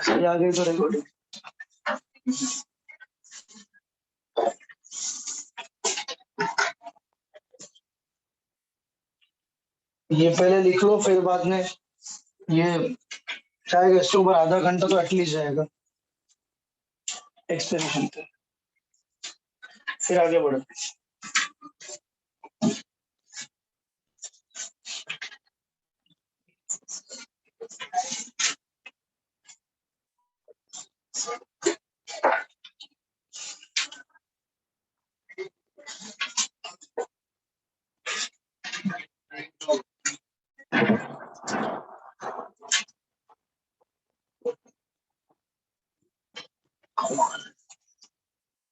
ये आ गई तो रिकॉर्डिंग। ये पहले लिख लो, फिर बाद में ये जाएगा इसके ऊपर आधा घंटा तो एटलीस्ट जाएगा एक्सप्लेनेशन पे, फिर आगे बढ़ो।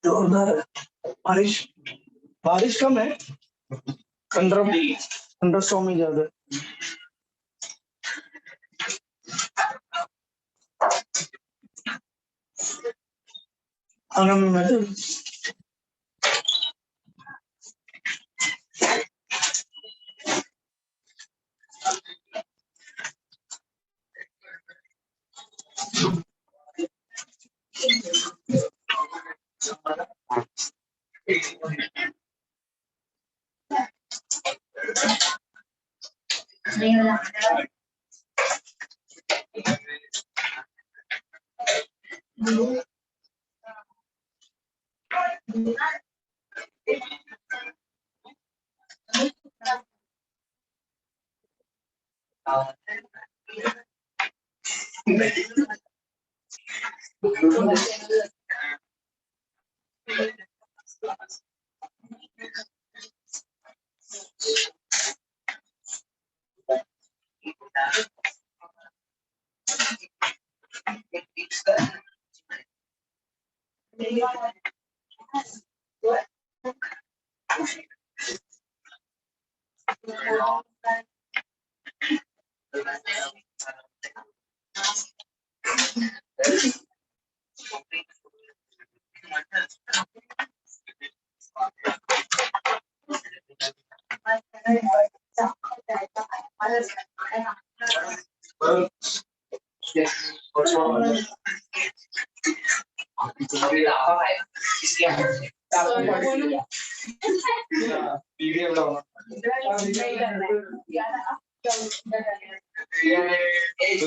जोरदार बारिश, बारिश कम है, 1500 में ज्यादा। आराम में तो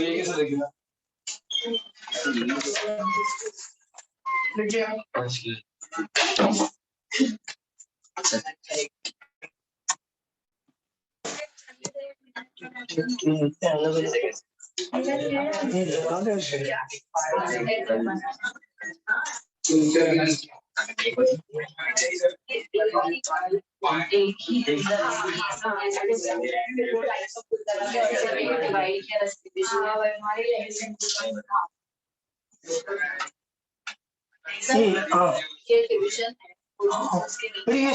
ये कैसे लगेगा?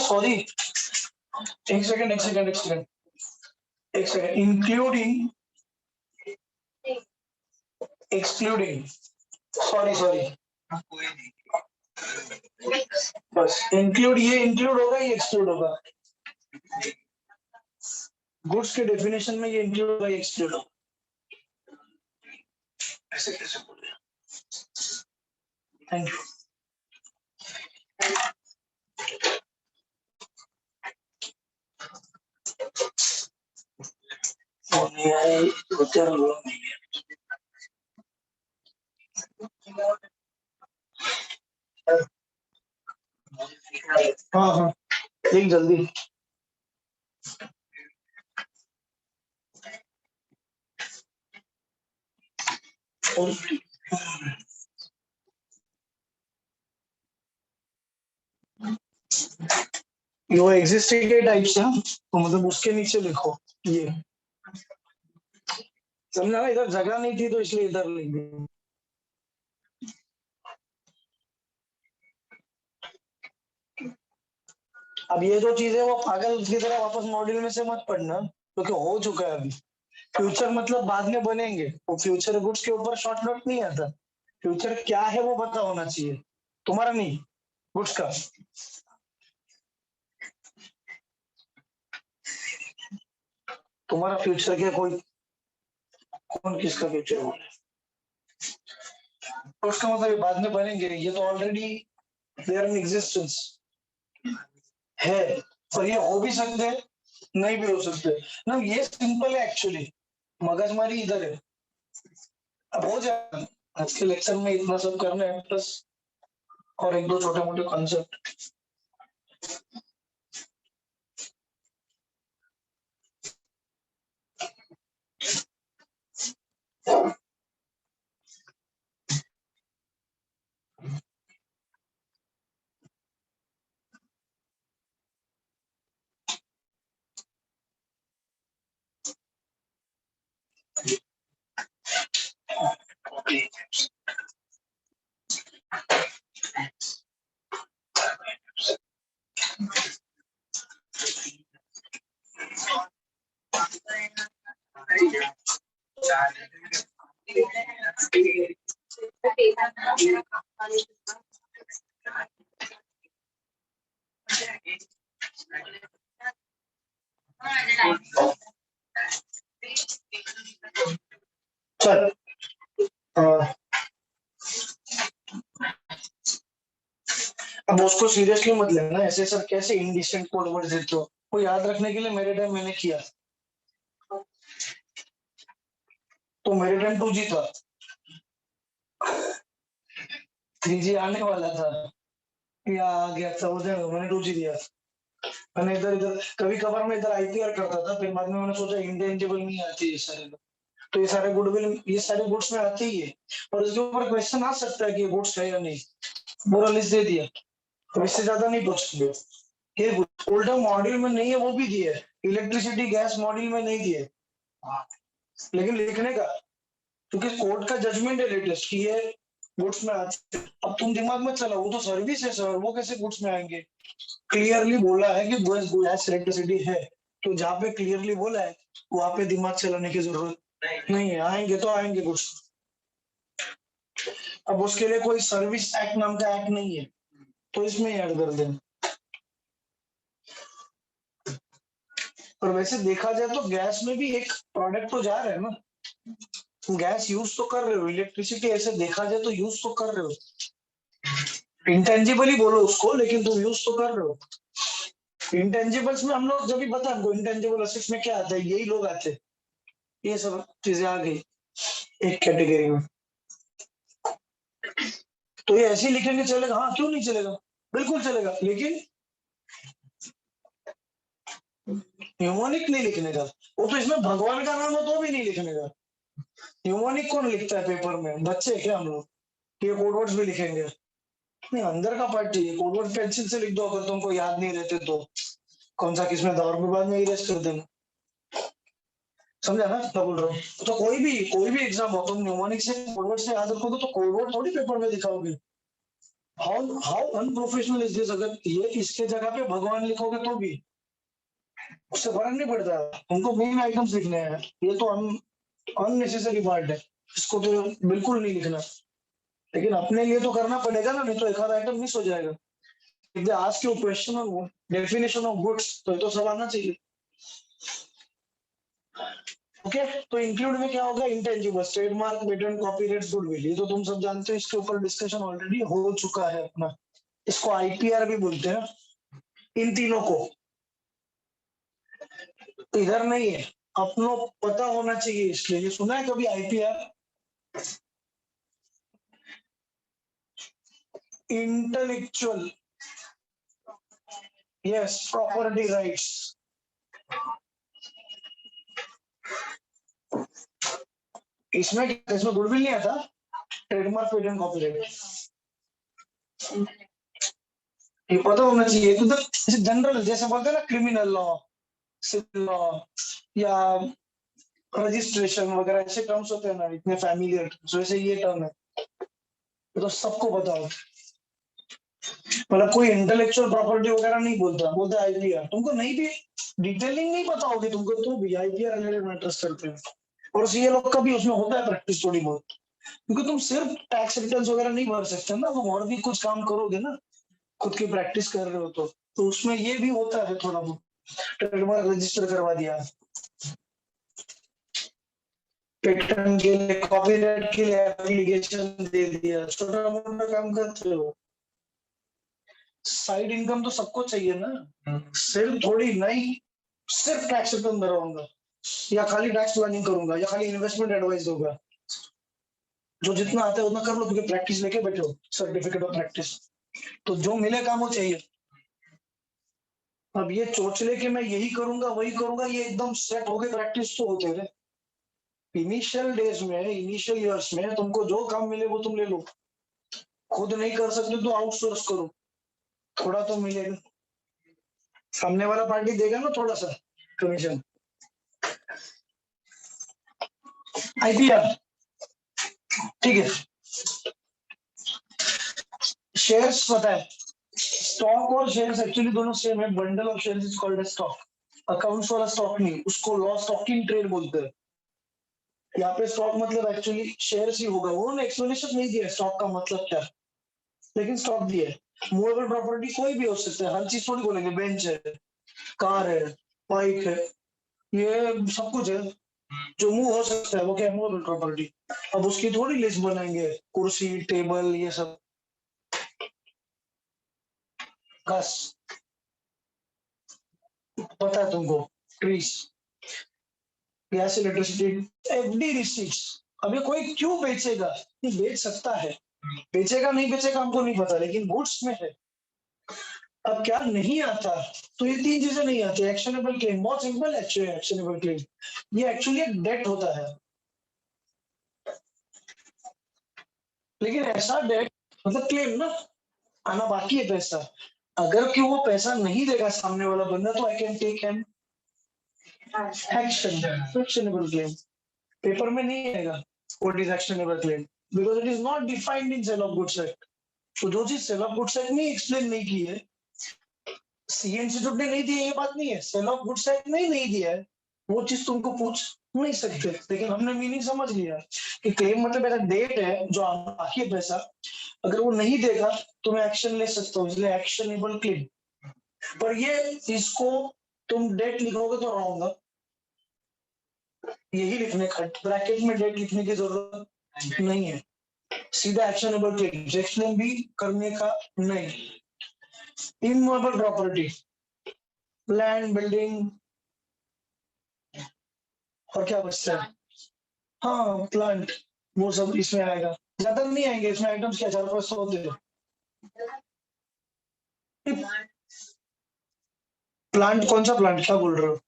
सॉरी, एक सेकंड, इंक्लूडिंग एक्सक्लूडिंग, सॉरी बस इंक्लूड, ये इंक्लूड होगा, ये एक्सक्लूड होगा। गुड्स के डेफिनेशन में ये इंक्लूड होगा, ये एक्सक्लूड होगा। ऐसे कैसे बोल रहे? Thank you. हाँ, एक जल्दी। वो एग्जिस्टिंग के टाइप्स है, तो मतलब उसके नीचे लिखो ये, समझा ना? इधर जगह नहीं थी तो इसलिए इधर लिख दिया। अब ये जो चीज है वो पागल की तरह वापस मॉड्यूल में से मत पढ़ना, क्योंकि हो चुका है अभी। फ्यूचर मतलब बाद में बनेंगे, वो फ्यूचर गुड्स के ऊपर शॉर्ट नोट नहीं आता। फ्यूचर क्या है वो पता होना चाहिए, तुम्हारा नहीं, गुड्स का। तुम्हारा फ्यूचर के कोई कौन किसका फ्यूचर बोल रहा है? तो उसका मतलब ये बाद में बनेंगे, ये तो already they are in existence है, और ये हो भी सकते हैं, नहीं भी हो सकते ना। ये सिंपल है एक्चुअली, मगजमारी इधर है। अब हो जाएगा, आज के लेक्चर में इतना सब करना है, प्लस और एक दो छोटे मोटे कॉन्सेप्ट। चल अब उसको सीरियसली मत लेना, ऐसे सर कैसे इंडिसेंट कोड वर्ड देते हो, वो याद रखने के लिए मेरे टाइम मैंने किया, तो मेरे टाइम 2G था, 3G आने वाला था, या आ गया था, मैंने 2G दिया। मैंने इधर इधर कभी कभार मैं इधर IPR करता था, फिर बाद में मैंने सोचा इंटेंजिबल नहीं आती ये सारे लोग, तो ये सारे गुडविल ये सारे गुड्स में आते ही है, और इसके ऊपर क्वेश्चन आ सकता है कि ये गुड्स है या नहीं, पूरा लिस्ट दे दिया, तो इससे ज्यादा नहीं पूछते। ये उल्टा मॉड्यूल में नहीं है वो भी दिए, इलेक्ट्रिसिटी गैस मॉड्यूल में नहीं दिए, लेकिन लिखने का, क्योंकि कोर्ट का जजमेंट है लेटेस्ट कि ये गुड्स में आते हैं। अब तुम दिमाग में चलाओ, वो तो सर्विस है सर, वो कैसे गुड्स में आएंगे? क्लियरली बोला है कि गैस इलेक्ट्रिसिटी है, तो जहाँ पे क्लियरली बोला है वहां पे दिमाग चलाने की जरूरत नहीं है, आएंगे तो आएंगे गुड्स। अब उसके लिए कोई सर्विस एक्ट नाम का एक्ट नहीं है, तो इसमें ऐड कर देना। और वैसे देखा जाए तो गैस में भी एक प्रोडक्ट तो जा रहा है ना, तुम गैस यूज तो कर रहे हो, इलेक्ट्रिसिटी ऐसे देखा जाए तो यूज तो कर रहे हो, इंटेंजिबली बोलो उसको, लेकिन तुम यूज तो कर रहे हो। इंटेंजिबल्स में हम लोग जब भी बता, हमको इंटेंजिबल असेट्स में क्या आता है, यही लोग आते हैं, ये सब चीजें आ गई एक कैटेगरी में। तो ये ऐसे ही लिखेंगे चलेगा? हाँ, क्यों नहीं चलेगा, बिल्कुल चलेगा, लेकिन न्यूमोनिक नहीं लिखने का। वो तो इसमें भगवान का नाम हो तो भी नहीं लिखने का। न्यूमोनिक कौन लिखता है पेपर में, बच्चे क्या हम लोग, ये कोडवर्ड्स भी लिखेंगे? नहीं, अंदर का पार्ट चाहिए, कोडवर्ड पेंसिल से लिख दो, अगर तुमको याद नहीं रहते तो कौन सा किसमें दौर में बाद में इरेज कर देना। समझा ना क्या बोल रहा हूँ? तो कोई भी एग्जाम हो, तुम न्यूमोनिक से कोडवर्ड से याद रखोगे तो कोडवर्ड थोड़ी पेपर में दिखाओगे। How how unprofessional is this, अगर ये इसके जगह पे भगवान लिखोगे तो भी उससे फर्क नहीं पड़ता। तुमको मेन आइटम्स लिखने हैं, ये तो अननेसेसरी पार्ट है, इसको तो बिल्कुल नहीं लिखना, लेकिन अपने लिए तो करना पड़ेगा ना, नहीं तो एक आधा आइटम मिस हो जाएगा। if they ask you question on definition of goods, तो ये तो सब आना चाहिए। ओके, तो इंक्लूड में क्या होगा? Intangible, trademark, patent, copyright, goodwill, ये तो तुम सब जानते हो, इसके ऊपर डिस्कशन ऑलरेडी हो चुका है अपना। इसको IPR भी बोलते हैं, इन तीनों को इधर नहीं है, अपनों पता होना चाहिए, इसलिए ये सुना है कभी IPR? Intellectual, yes, property rights. इसमें गुडविल नहीं आता, ट्रेडमार्क, पेटेंट, कॉपीराइट, ये पता होना चाहिए। तो जनरल जैसे बोलते हैं ना, क्रिमिनल लॉ, सिविल लॉ, या रजिस्ट्रेशन वगैरह, ऐसे टर्म्स होते हैं ना, इतने फैमिलियर, वैसे ये टर्म है, ये तो सबको पता होता है। मतलब कोई इंटेलेक्चुअल प्रॉपर्टी वगैरह नहीं बोलता, बोलते IPR। तुमको नहीं भी डिटेलिंग नहीं पता होगी तुमको, तो भी IPR रिलेटेड मैटर्स करते हैं। और CA लोग का भी उसमें होता है प्रैक्टिस थोड़ी बहुत, क्योंकि तुम सिर्फ टैक्स रिटर्न्स वगैरह नहीं भर सकते ना, तुम और भी कुछ काम करोगे ना, खुद की प्रैक्टिस कर रहे हो तो उसमें ये भी होता है थोड़ा बहुत। ट्रेडमार्क रजिस्टर करवा दिया, पेटेंट के लिए, कॉपीराइट के लिए एप्लीकेशन दे दिया, छोटा मोटा काम करते हो। साइड इनकम तो सबको चाहिए ना, सिर्फ थोड़ी नहीं सिर्फ टैक्स रिटर्न भरवाऊंगा या खाली टैक्स प्लानिंग करूंगा या खाली इन्वेस्टमेंट एडवाइस दूंगा। जो जितना आता है उतना कर लो, क्योंकि प्रैक्टिस लेके बैठो, सर्टिफिकेट ऑफ प्रैक्टिस। तो जो मिले काम वो चाहिए। अब ये सोच ले कि मैं यही करूंगा वही करूंगा, ये एकदम सेट हो गए प्रैक्टिस तो होते रहे। इनिशियल डेज में, इनिशियल ईयर्स में तुमको जो काम मिले वो तुम ले लो। खुद नहीं कर सकते तो आउटसोर्स करो, थोड़ा तो मिलेगा। सामने वाला पार्टी देगा ना थोड़ा सा कमीशन। आईपीआर, ठीक है। शेयर्स पता है, स्टॉक और शेयर्स एक्चुअली दोनों सेम है। Bundle of shares is called as stock. Accounts वाला स्टॉक नहीं, उसको लॉ स्टॉकिंग ट्रेड बोलते हैं। यहाँ पे स्टॉक मतलब एक्चुअली शेयर्स ही होगा। उन्होंने एक्सप्लेनेशन नहीं दिया स्टॉक का मतलब क्या, लेकिन स्टॉक दिया है। मूवेबल प्रॉपर्टी कोई भी हो सकता है, हर चीज थोड़ी बोलेंगे। बेंच है, कार है, बाइक है, ये सब कुछ है जो मूव हो सकता है, वो क्या है, मूवेबल प्रॉपर्टी। अब उसकी थोड़ी लिस्ट बनाएंगे, कुर्सी टेबल ये सब। घास, पता है तुमको, trees, gas, electricity, FD receipts. अभी कोई क्यों बेचेगा, नहीं बेच सकता है, बेचेगा नहीं बेचेगा हमको नहीं पता, लेकिन गुड्स में है। अब क्या नहीं आता, तो ये तीन चीजें नहीं आती। एक्शनेबल क्लेम बहुत सिंपल है। एक्शनेबल क्लेम ये एक्चुअली एक डेट होता है, लेकिन ऐसा डेट मतलब क्लेम ना, आना बाकी है पैसा। अगर क्यों वो पैसा नहीं देगा सामने वाला बंदा, तो I can take an action, actionable claim. पेपर में नहीं आएगा what is actionable claim, because it is not defined in sale of goods act. तो जो चीज सेल ऑफ गुड्स एक्ट ने एक्सप्लेन नहीं की है, सी इंस्टीट्यूट ने नहीं दी है, ये बात नहीं है। सेल ऑफ गुड्स एक्ट ने नहीं दिया है, वो चीज तुमको पूछ नहीं सकते। लेकिन हमने मीनिंग समझ लिया कि क्लेम मतलब ऐसा डेट है जो बाकी है पैसा, अगर वो नहीं देगा तो मैं एक्शन ले सकता हूँ, इसलिए एक्शनेबल क्लेम। पर ये इसको तुम डेट लिखोगे तो रॉन्ग है, यही लिखने का, ब्रैकेट में डेट लिखने की जरूरत नहीं है। सीधा एक्शनेबल क्लेम, एक्सप्लेन भी करने का नहीं। इमूवेबल प्रॉपर्टी, लैंड, बिल्डिंग, और क्या बचता है, हाँ प्लांट, वो सब इसमें आएगा। ज्यादा नहीं आएंगे इसमें आइटम्स, क्या 400-500 होते हैं। प्लांट कौन सा प्लांट, क्या बोल रहे हो,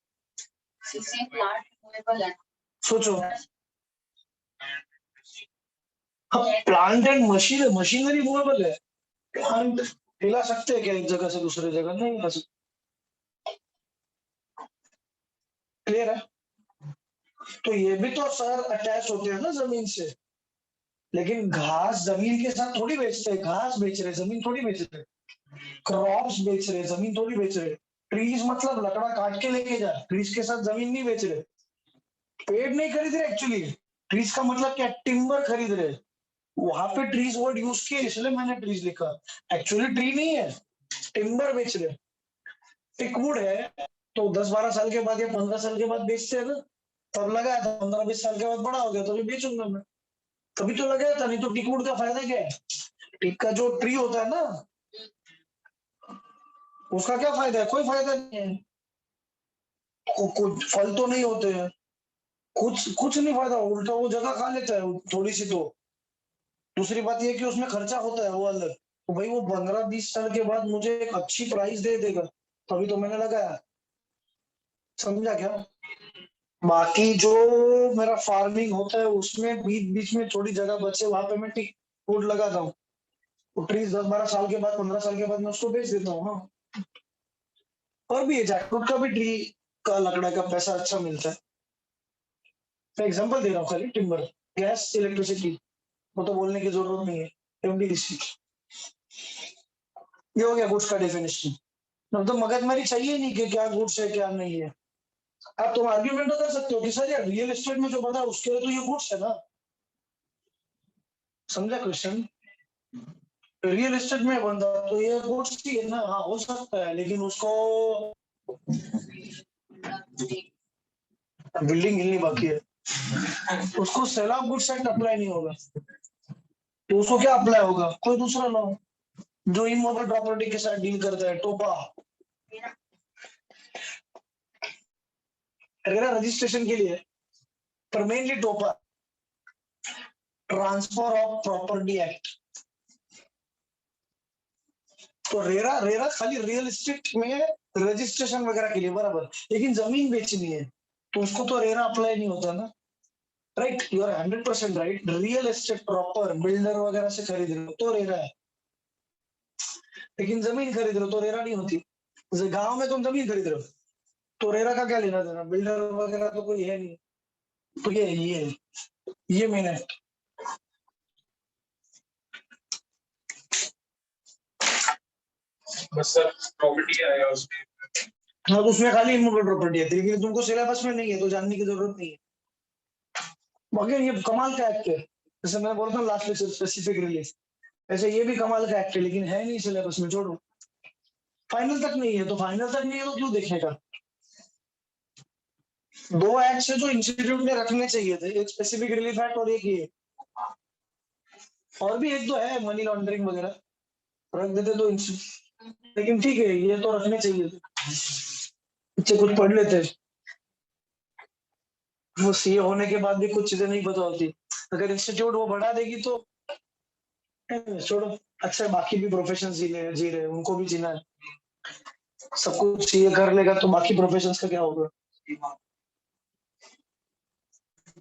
सोचो। Plant and machine, machinery movable है। प्लांट हिला सकते हैं क्या एक जगह से दूसरे जगह, नहीं हिला सकते। क्लियर है। तो ये भी तो सर अटैच होते हैं ना जमीन से, लेकिन घास जमीन के साथ थोड़ी बेचते हैं। घास बेच रहे, जमीन थोड़ी बेच रहे। क्रॉप्स बेच रहे, जमीन थोड़ी बेच रहे। ट्रीज मतलब लकड़ा काट के लेके जा, ट्रीज के साथ जमीन नहीं बेच रहे। पेड़ नहीं खरीद रहे एक्चुअली, ट्रीज का मतलब क्या, टिम्बर खरीद रहे। वहां पे ट्रीज वर्ड यूज किए इसलिए मैंने ट्रीज लिखा, एक्चुअली ट्री नहीं है, टिम्बर बेच रहे। टिकवुड है तो 10-12 साल के बाद या 15 साल के बाद बेचते हैं ना। तब लगाया था, 15-20 साल के बाद बड़ा हो गया तो अभी बेचूंगा मैं। तभी तो लगाया था, नहीं तो टिकवुड का फायदा क्या है। टिक का जो ट्री होता है ना, उसका क्या फायदा है, कोई फायदा नहीं है। कुछ फल तो नहीं होते हैं, कुछ कुछ नहीं फायदा, उल्टा वो जगह खा लेता है थोड़ी सी तो। दूसरी बात ये कि उसमें खर्चा होता है वो अलग, तो भाई वो 15-20 साल के बाद मुझे एक अच्छी प्राइस दे देगा, तभी तो मैंने लगाया। समझा क्या। बाकी जो मेरा फार्मिंग होता है उसमें बीच बीच में थोड़ी जगह बचे, वहां पे मैं टिक फूड लगाता हूँ। वो ट्रीज 10-12 साल के बाद, 15 साल के बाद मैं उसको बेच देता हूँ। हाँ, और भी है, जैकफ्रूट का भी ट्री का लकड़ा का पैसा अच्छा मिलता है। मैं एग्जांपल दे रहा हूँ खाली, टिम्बर, गैस, इलेक्ट्रिसिटी, वो तो बोलने की जरूरत नहीं है। एमडीडीसी, ये हो गया गुड्स का डेफिनेशन। अब तो मगजमारी चाहिए ही नहीं कि क्या गुड्स है क्या नहीं है। अब तुम आर्ग्यूमेंट तो कर सकते हो कि सर यार रियल एस्टेट में जो बना उसके लिए तो ये गुड्स है ना। समझा क्वेश्चन। रियल एस्टेट में बंदा तो ये गुड्स ही है ना, हाँ हो सकता है, लेकिन उसको बिल्डिंग हिलनी बाकी है। उसको sale of goods act apply नहीं होगा, तो उसको क्या अप्लाई होगा, कोई दूसरा लॉ जो इमोबल प्रॉपर्टी के साथ डील करता है, टोपा। रेरा रजिस्ट्रेशन के लिए, पर मेनली टोपा, ट्रांसफर ऑफ प्रॉपर्टी एक्ट। तो रेरा रेरा खाली रियल एस्टेट में रजिस्ट्रेशन वगैरह के लिए बराबर, लेकिन जमीन बेचनी है तो उसको तो रेरा अप्लाई नहीं होता ना, right. You are 100% right. Real estate proper builder वगैरह से खरीद रहे हो तो रेरा है, लेकिन जमीन खरीद रहे हो तो रेरा नहीं होती। जैसे गांव में तुम जमीन खरीद रहे हो तो रेरा का क्या लेना देना, बिल्डर वगैरह तो कोई है नहीं। तो ये मेन है। बस सर प्रॉपर्टी आएगा उसमें। हाँ, तो उसमें खाली इमूवेबल प्रॉपर्टी है, लेकिन तुमको सिलेबस में नहीं है तो जानने की जरूरत नहीं है। बाकी ये कमाल का एक्ट है, जैसे मैं बोलता हूँ लास्ट में स्पेसिफिक रिलीज, ऐसे ये भी कमाल का एक्ट है, लेकिन है नहीं सिलेबस में, छोड़ो। फाइनल तक नहीं है तो फाइनल तक नहीं है तो क्यों देखेगा। दो एक्ट है जो इंस्टीट्यूट ने रखने चाहिए थे, एक स्पेसिफिक रिलीफ एक्ट और एक ये, और भी एक तो है मनी लॉन्ड्रिंग वगैरह, रख देते तो लेकिन ठीक है, ये तो रखने चाहिए थे, बच्चे कुछ पढ़ लेते। वो सीए होने के बाद भी कुछ चीजें नहीं पता होती, अगर इंस्टीट्यूट वो बढ़ा देगी तो छोड़ो। अच्छा, बाकी भी प्रोफेशन जी रहे उनको भी जीना है, सब कुछ सीए कर लेगा तो बाकी प्रोफेशन का क्या होगा।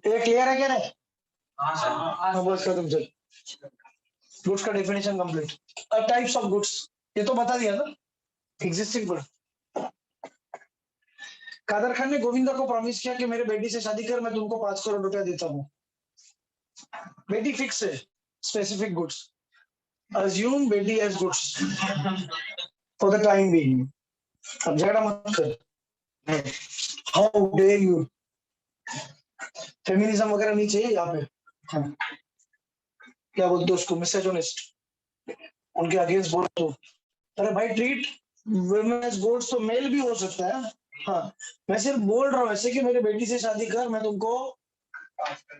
ये क्लियर है क्या नहीं? हाँ, बस खत्म चल। गुड्स का definition complete. Types of goods ये तो बता दिया ना, एग्जिस्टिंग गुड। कादर खान ने गोविंदा को प्रॉमिस किया कि मेरे बेटी से शादी कर, मैं तुमको 5 करोड़ रुपया देता हूँ। बेटी फिक्स है, स्पेसिफिक गुड्स, अज्यूम बेटी as goods for the time being. अब झगड़ा मत कर, हाउ डेयर यू, फेमिनिज्म वगैरह नहीं चाहिए यहाँ पे। हाँ, क्या बोलते हो उसको, मिसोजिनिस्ट, उनके अगेंस्ट बोल तो। अरे भाई, ट्रीट वुमेन एज गुड्स तो मेल भी हो सकता है। हाँ, मैं सिर्फ बोल रहा हूँ ऐसे कि मेरी बेटी से शादी कर, मैं तुमको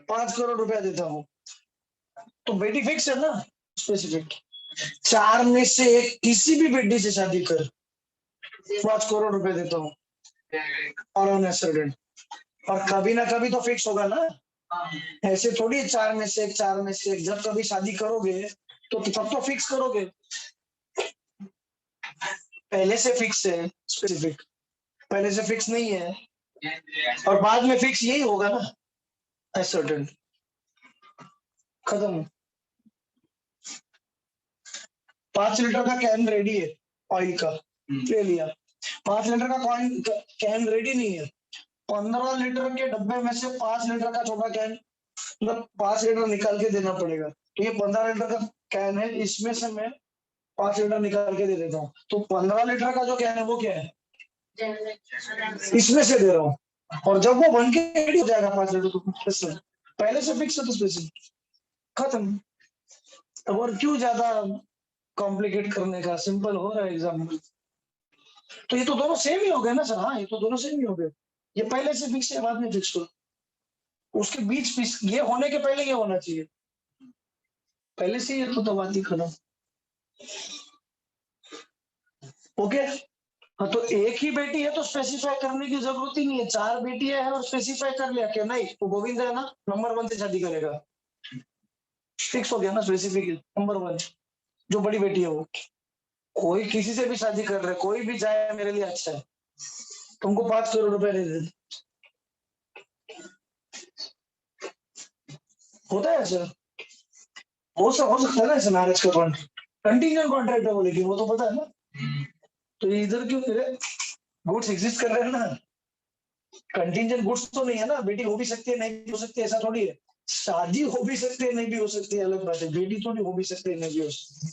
5 करोड़ रुपया देता हूँ, तो बेटी फिक्स है ना, स्पेसिफिक। 4 में से एक किसी भी बेटी से शादी कर, 5 करोड़ रुपए देता हूँ, और ऑन एसर्टेड, और कभी ना कभी तो फिक्स होगा ना, ऐसे थोड़ी 4 में से एक, 4 में से एक, जब कभी शादी करोगे तो तब तो फिक्स करोगे, पहले से फिक्स है स्पेसिफिक, पहले से फिक्स नहीं है और बाद में फिक्स यही होगा ना, एसर्टेड, खत्म। 5 लीटर का कैन रेडी है ऑयल का, ले लिया। 5 लीटर का कॉइन कैन रेडी नहीं है, 15 लीटर के डब्बे में से 5 लीटर का छोटा कैन, मतलब 5 लीटर निकाल के देना पड़ेगा, तो ये 15 लीटर का कैन है, इसमें से मैं 5 लीटर निकाल के दे देता हूँ, तो 15 लीटर का जो कैन है वो क्या है, इसमें से दे रहा हूँ, और जब वो बन के रेडी हो जाएगा 5 लीटर तो पहले से फिक्स है तो स्पेसिफिक, खत्म। अब और क्यों ज्यादा कॉम्प्लिकेट करने का, सिंपल हो रहा है एग्जाम। तो ये तो दोनों सेम ही हो गए ना सर, हाँ ये तो दोनों सेम ही हो गए, ये पहले से फिक्स है बाद में फिक्स हो, उसके बीच फिक्स, ये होने के पहले ये होना चाहिए, पहले से ये तो बात ही खत्म। ओके, हाँ तो एक ही बेटी है तो स्पेसिफाई करने की जरूरत ही नहीं है, 4 बेटियां है और स्पेसिफाई कर लिया क्या, नहीं तो गोविंद है ना नंबर 1 से शादी करेगा, फिक्स हो गया ना, स्पेसिफिक नंबर 1 जो बड़ी बेटी है वो, कोई किसी से भी शादी कर रहा है, कोई भी चाहे मेरे लिए अच्छा है, तुमको 5 करोड़ रुपए दे दे, होता है सर, हो सकता है ना ऐसे मैरिज का कॉन्ट्रैक्ट, कंटीजेंट कॉन्ट्रैक्ट है वो, लेकिन वो तो पता है ना, तो ये इधर क्यों करे, गुड्स एग्जिस्ट कर रहे हैं ना, कंटीजेंट गुड्स तो नहीं है ना, बेटी हो भी सकती है नहीं भी हो सकती है, ऐसा थोड़ी है, शादी हो भी सकती है नहीं भी हो सकती है, अलग बात है, बेटी थोड़ी हो भी सकती है नहीं भी हो सकती।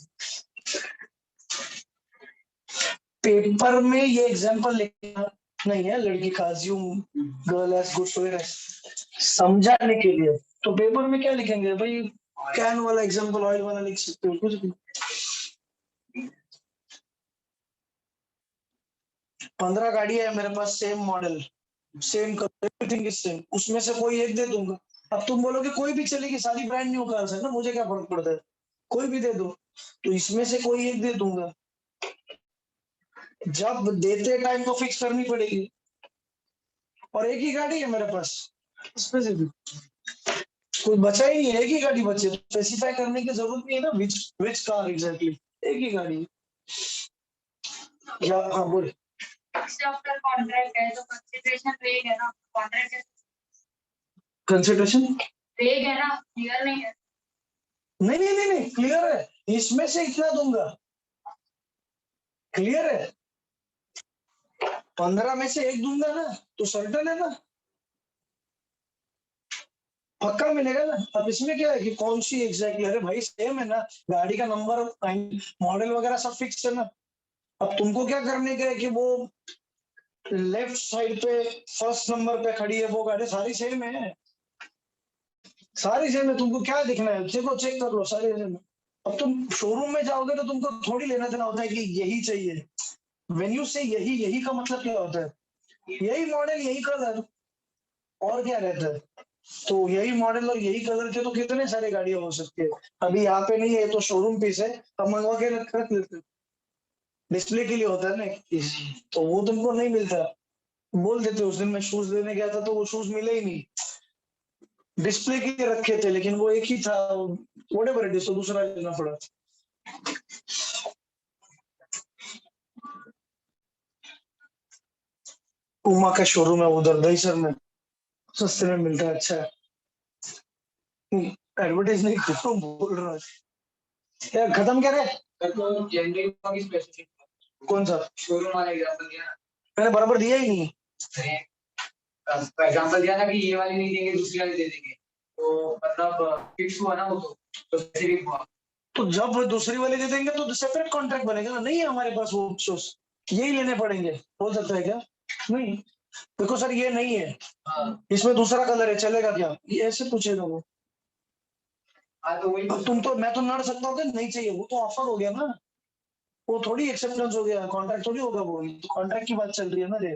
पेपर में ये एग्जांपल लिखना नहीं है, लड़की का अज्यूम गर्ल एज गुड्स वगैरह समझाने के लिए, तो पेपर में क्या लिखेंगे भाई, कैन वाला एग्जांपल ऑयल वाला लिख सकते हो कुछ भी। 15 गाड़ी है मेरे पास same model, same colour, everything is same, उसमें से कोई एक दे दूंगा। अब तुम बोलोगे कोई भी चलेगी, सारी ब्रांड न्यू कार्स है ना, मुझे क्या फर्क पड़ता है, कोई भी दे दो। तो इसमें से कोई एक दे दूंगा। जब देते टाइम तो फिक्स करनी पड़ेगी, और एक ही गाड़ी है मेरे पास, स्पेसिफिक कोई बचा ही नहीं है, एक ही गाड़ी बची है, स्पेसिफाई करने की जरूरत नहीं है ना, विच कार एग्जैक्टली, एक ही गाड़ी है। या हाँ बोल। आफ्टर कॉन्ट्रैक्ट है तो कंसीडरेशन वेग है ना, कॉन्ट्रैक्ट कंसिडरेशन वेग है ना, क्लियर नहीं है। नहीं नहीं नहीं नहीं, क्लियर है, इसमें से इतना दूंगा, क्लियर है, 15 में से एक दूंगा ना, तो सर्टन है ना, पक्का मिलेगा ना। अब इसमें क्या है कि कौन सी एग्जैक्टली, अरे भाई सेम है ना, गाड़ी का नंबर मॉडल वगैरह सब फिक्स है ना। अब तुमको क्या करने का है कि वो लेफ्ट साइड पे फर्स्ट नंबर पे खड़ी है वो गाड़ी, सारी सेम है, सारी सेम है, तुमको क्या दिखना है, देखो चेक कर लो, सारी सेम है। अब तुम शोरूम में जाओगे तो तुमको थोड़ी लेना देना होता है कि यही चाहिए, वेन यू से यही, यही का मतलब क्या होता है, यही मॉडल यही कलर, और क्या रहता है। तो यही मॉडल और यही कलर के तो कितने सारे गाड़ियां हो सकती है। अभी यहाँ पे नहीं है तो शोरूम पीस है, हम मंगवा के रख लेते हैं, डिस्प्ले के लिए होता है ना एक पीस, तो वो तुमको नहीं मिलता, बोल देते उस दिन मैं शूज लेने गया था तो वो शूज मिले ही नहीं, डिस्प्ले के लिए रखे थे लेकिन वो एक ही था, थोड़े बड़े तो दूसरा लेना पड़ा। उमा का शोरूम है उधर दहीसर में, सस्ते में मिलता है, अच्छा एडवर्टाइज नहीं कर रहा हूँ, बोल रहा हूँ यार, खत्म क्या रहे, कौन सा शोरूम वाला एग्जांपल दिया ना, मैंने बराबर दिया ही नहीं। एग्जांपल दिया ना कि ये वाली नहीं देंगे दूसरी वाली दे देंगे, तो मतलब फिक्स हुआ ना वो, तो स्पेसिफिक हुआ। तो जब वो दूसरी वाले दे देंगे तो सेपरेट कॉन्ट्रैक्ट बनेगा ना, नहीं है हमारे पास वो शूज, यही लेने पड़ेंगे, हो सकता है क्या, नहीं देखो सर ये नहीं है, हाँ इसमें दूसरा कलर है, चलेगा क्या, ये ऐसे पूछेगा वो। हाँ, तो वही अब तुम तो, मैं तो लड़ सकता हूँ कि नहीं चाहिए, वो तो ऑफर हो गया ना, वो थोड़ी एक्सेप्टेंस हो गया, कॉन्ट्रैक्ट थोड़ी होगा वो, तो कॉन्ट्रैक्ट की बात चल रही है ना रे।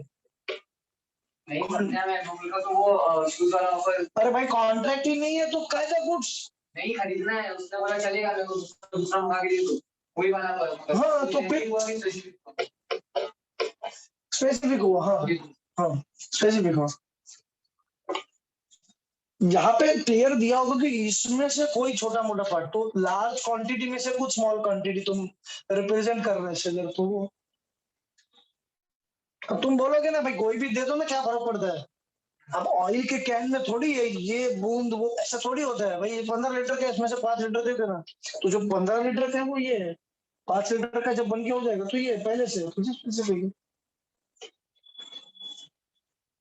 नहीं समझा मैं, बोलूंगा तो वो शूज वाला ऑफर अरे भाई कॉन्ट्रैक्ट ही नहीं है तो कायदा गुड्स, नहीं खरीदना है, उसने बोला चलेगा, मैं दूसरा मंगा के दे दूं, वही वाला पर हाँ तो फिर स्पेसिफिक हुआ, हाँ हाँ स्पेसिफिक हुआ, यहाँ पे क्लियर दिया होगा कि इसमें से कोई छोटा मोटा पार्ट, तो लार्ज क्वांटिटी में से कुछ स्मॉल क्वांटिटी तुम रिप्रेजेंट कर रहे हो, तो वो अब तुम बोलोगे ना भाई कोई भी दे दो ना, क्या फर्क पड़ता है। अब ऑयल के कैन में थोड़ी है ये बूंद, वो ऐसा थोड़ी होता है भाई, ये 15 लीटर का, इसमें से 5 लीटर दे देना, तो जो 15 लीटर का है वो ये है, 5 लीटर का जब बन के हो जाएगा तो ये पहले से स्पेसिफिक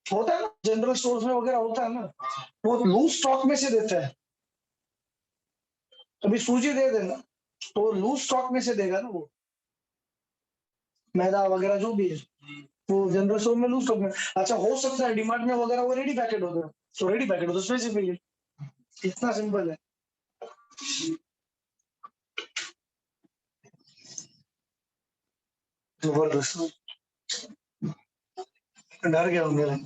होता है ना, जनरल स्टोर्स में वगैरह होता है ना, वो लूज स्टॉक में से देता है, अभी सूजी दे देना तो लूज स्टॉक में से देगा ना वो, मैदा वगैरह जो भी है वो जनरल स्टोर में लूज स्टॉक में। अच्छा हो सकता है डिमार्ट में वगैरह वो रेडी पैकेट होता है, तो रेडी पैकेट होता है स्पेसिफिक, इतना सिंपल है। जबरदस्त, डर गया हूँ मेरा।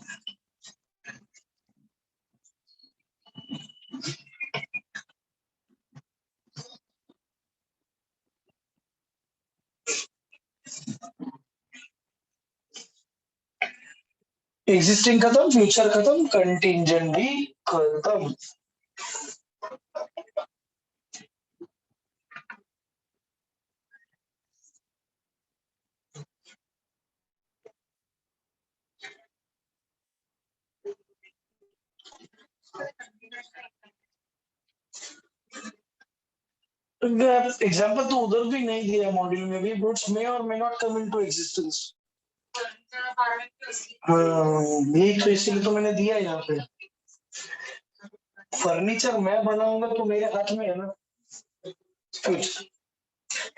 एग्जिस्टिंग खत्म, फ्यूचर खत्म, कंटिंजेंट भी खत्म। एग्जाम्पल तो उधर भी नहीं दिया मॉड्यूल में भी, गुड्स मे और may not come into existence, यही तो इसीलिए तो मैंने दिया यहाँ पे, फर्नीचर मैं बनाऊंगा तो मेरे हाथ में है ना,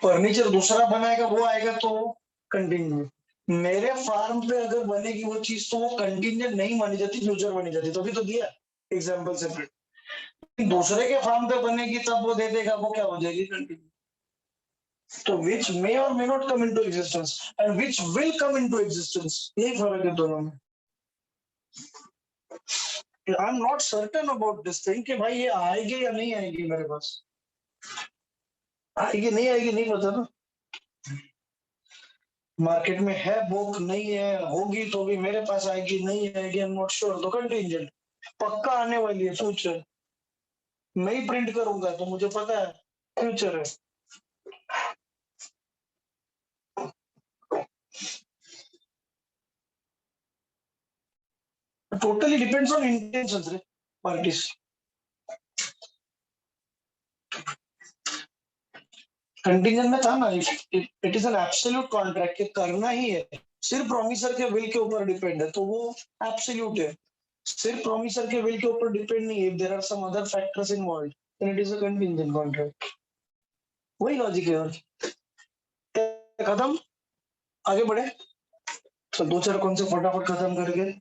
फर्नीचर दूसरा बनाएगा वो आएगा तो कंटिन्यू, मेरे फार्म पे अगर बनेगी वो चीज तो वो कंटिन्यूट नहीं मानी जाती, फ्यूचर मानी जाती, तभी तो दिया एग्जाम्पल सेपरेट, दूसरे के फार्म पे बनेगी तब वो दे देगा, वो क्या हो जाएगी कंटिन्यू। तो विच मे और may not come into existence and which will come into existence, यही फर्क है दोनों में। I am not certain about this thing कि भाई ये आएगी या नहीं आएगी मेरे पास, आएगी नहीं पता ना। मार्केट में है बुक, नहीं है, होगी तो भी मेरे पास आएगी नहीं आएगी, आई एम नॉट श्योर। तो कंटिंजेंट पक्का आने वाली है, फ्यूचर मैं ही प्रिंट करूंगा तो मुझे पता है फ्यूचर है। टोटली डिपेंड्स ऑन इंटेंशंस रे पार्टीज। कंटिंजेंट में था ना, it is an absolute contract कि करना ही है, सिर्फ प्रोमिसर के विल के ऊपर डिपेंड है, तो वो एब्सोल्यूट है। सिर्फ प्रोमिसर के विल के ऊपर डिपेंड नहीं है, there are some other factors involved, then it is a contingent contract. वही लॉजिक है। और खत्म, आगे बढ़े। तो दो चार कौन से फटाफट खत्म करके।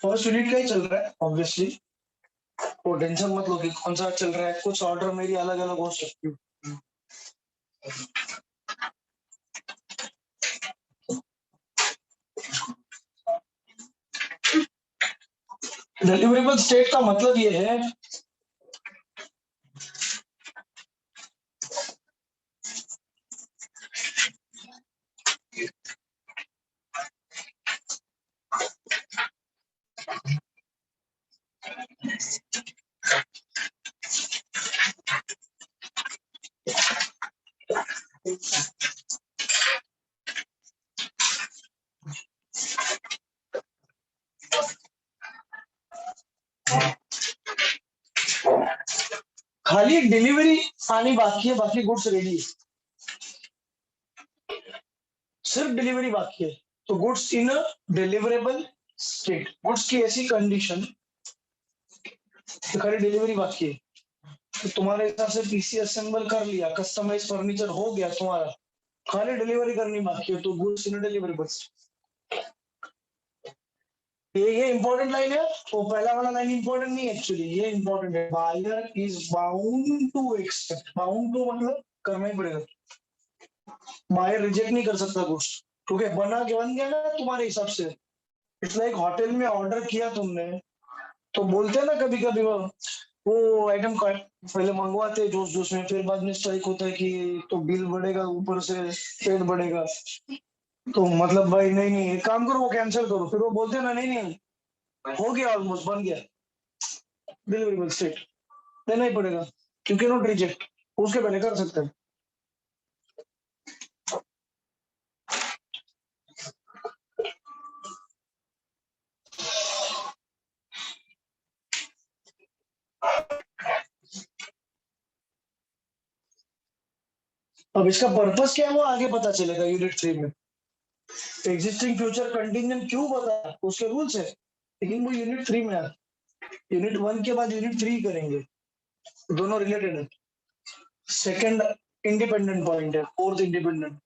फर्स्ट यूनिट का ही चल रहा है ऑब्वियसली, तो टेंशन मत लो कि कौन सा चल रहा है, कुछ ऑर्डर मेरी अलग अलग हो सकती है। डिलीवरेबल स्टेट का मतलब ये है खाली एक डिलीवरी आनी बाकी है, बाकी गुड्स रेडी है, सिर्फ डिलीवरी बाकी है। तो goods in a deliverable state, goods की ऐसी कंडीशन तो खाली डिलीवरी बाकी है। तो तुम्हारे हिसाब से पीसी असेंबल कर लिया, कस्टमाइज फर्नीचर हो गया तुम्हारा, खाली डिलीवरी करनी बाकी है, तो गुड्स इन डिलीवरेबल। ये इंपॉर्टेंट लाइन है, तो पहला वाला लाइन इंपॉर्टेंट नहीं है एक्चुअली, ये इंपॉर्टेंट है। Buyer is bound to accept, bound to मतलब करना ही पड़ेगा, बायर रिजेक्ट नहीं कर सकता गुड्स, क्योंकि बन गया ना तुम्हारे हिसाब से। इट्स लाइक होटल में ऑर्डर किया तुमने, तो बोलते हैं ना कभी कभी वो आइटम का पहले मंगवाते हैं जोश जोश में, फिर बाद में स्ट्राइक होता है कि तो बिल बढ़ेगा, ऊपर से पेड बढ़ेगा, तो मतलब भाई नहीं नहीं एक काम करो वो कैंसिल करो, फिर वो बोलते हैं ना नहीं नहीं हो गया ऑलमोस्ट बन गया, डिलीवरेबल स्टेट देना ही पड़ेगा, क्योंकि नॉट रिजेक्ट उसके पहले कर सकते हैं। अब इसका पर्पस क्या है वो आगे पता चलेगा यूनिट 3 में। एग्जिस्टिंग फ्यूचर कंटिजेंट क्यों बता उसके रूल्स है, लेकिन वो यूनिट 3 में है। यूनिट 1 के बाद यूनिट 3 करेंगे, दोनों रिलेटेड है। सेकंड इंडिपेंडेंट पॉइंट है, फोर्थ इंडिपेंडेंट।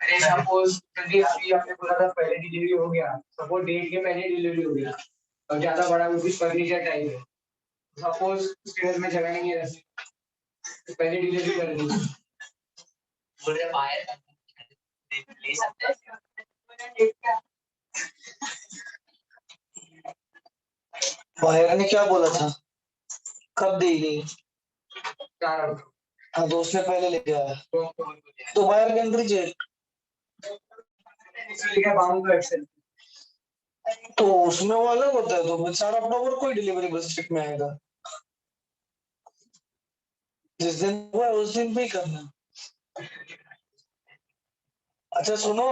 अरे सपोज जल्दी अभी आपने बोला था पहले डिलीवरी हो गया, सपोज डेट के पहले डिलीवरी हो गया और ज्यादा बड़ा कुछ फर्नीचर टाइप है, सपोज उसके घर में जगह नहीं है तो पहले डिलीवरी कर दी बोल रहे बाहर ले सकते हैं बाहर ने क्या बोला था, कब देगी? 4 आउट हाँ, तो उसने पहले लेके आया तो बाहर के एंट्री चेक, इसलिए क्या बाउंड टू एक्सेल तो उसमें वो अलग होता है, तो 4 अक्टूबर को ही डिलीवरी बस स्ट्रिक्ट में आएगा, जिस दिन हुआ है उस दिन पे ही करना। अच्छा सुनो,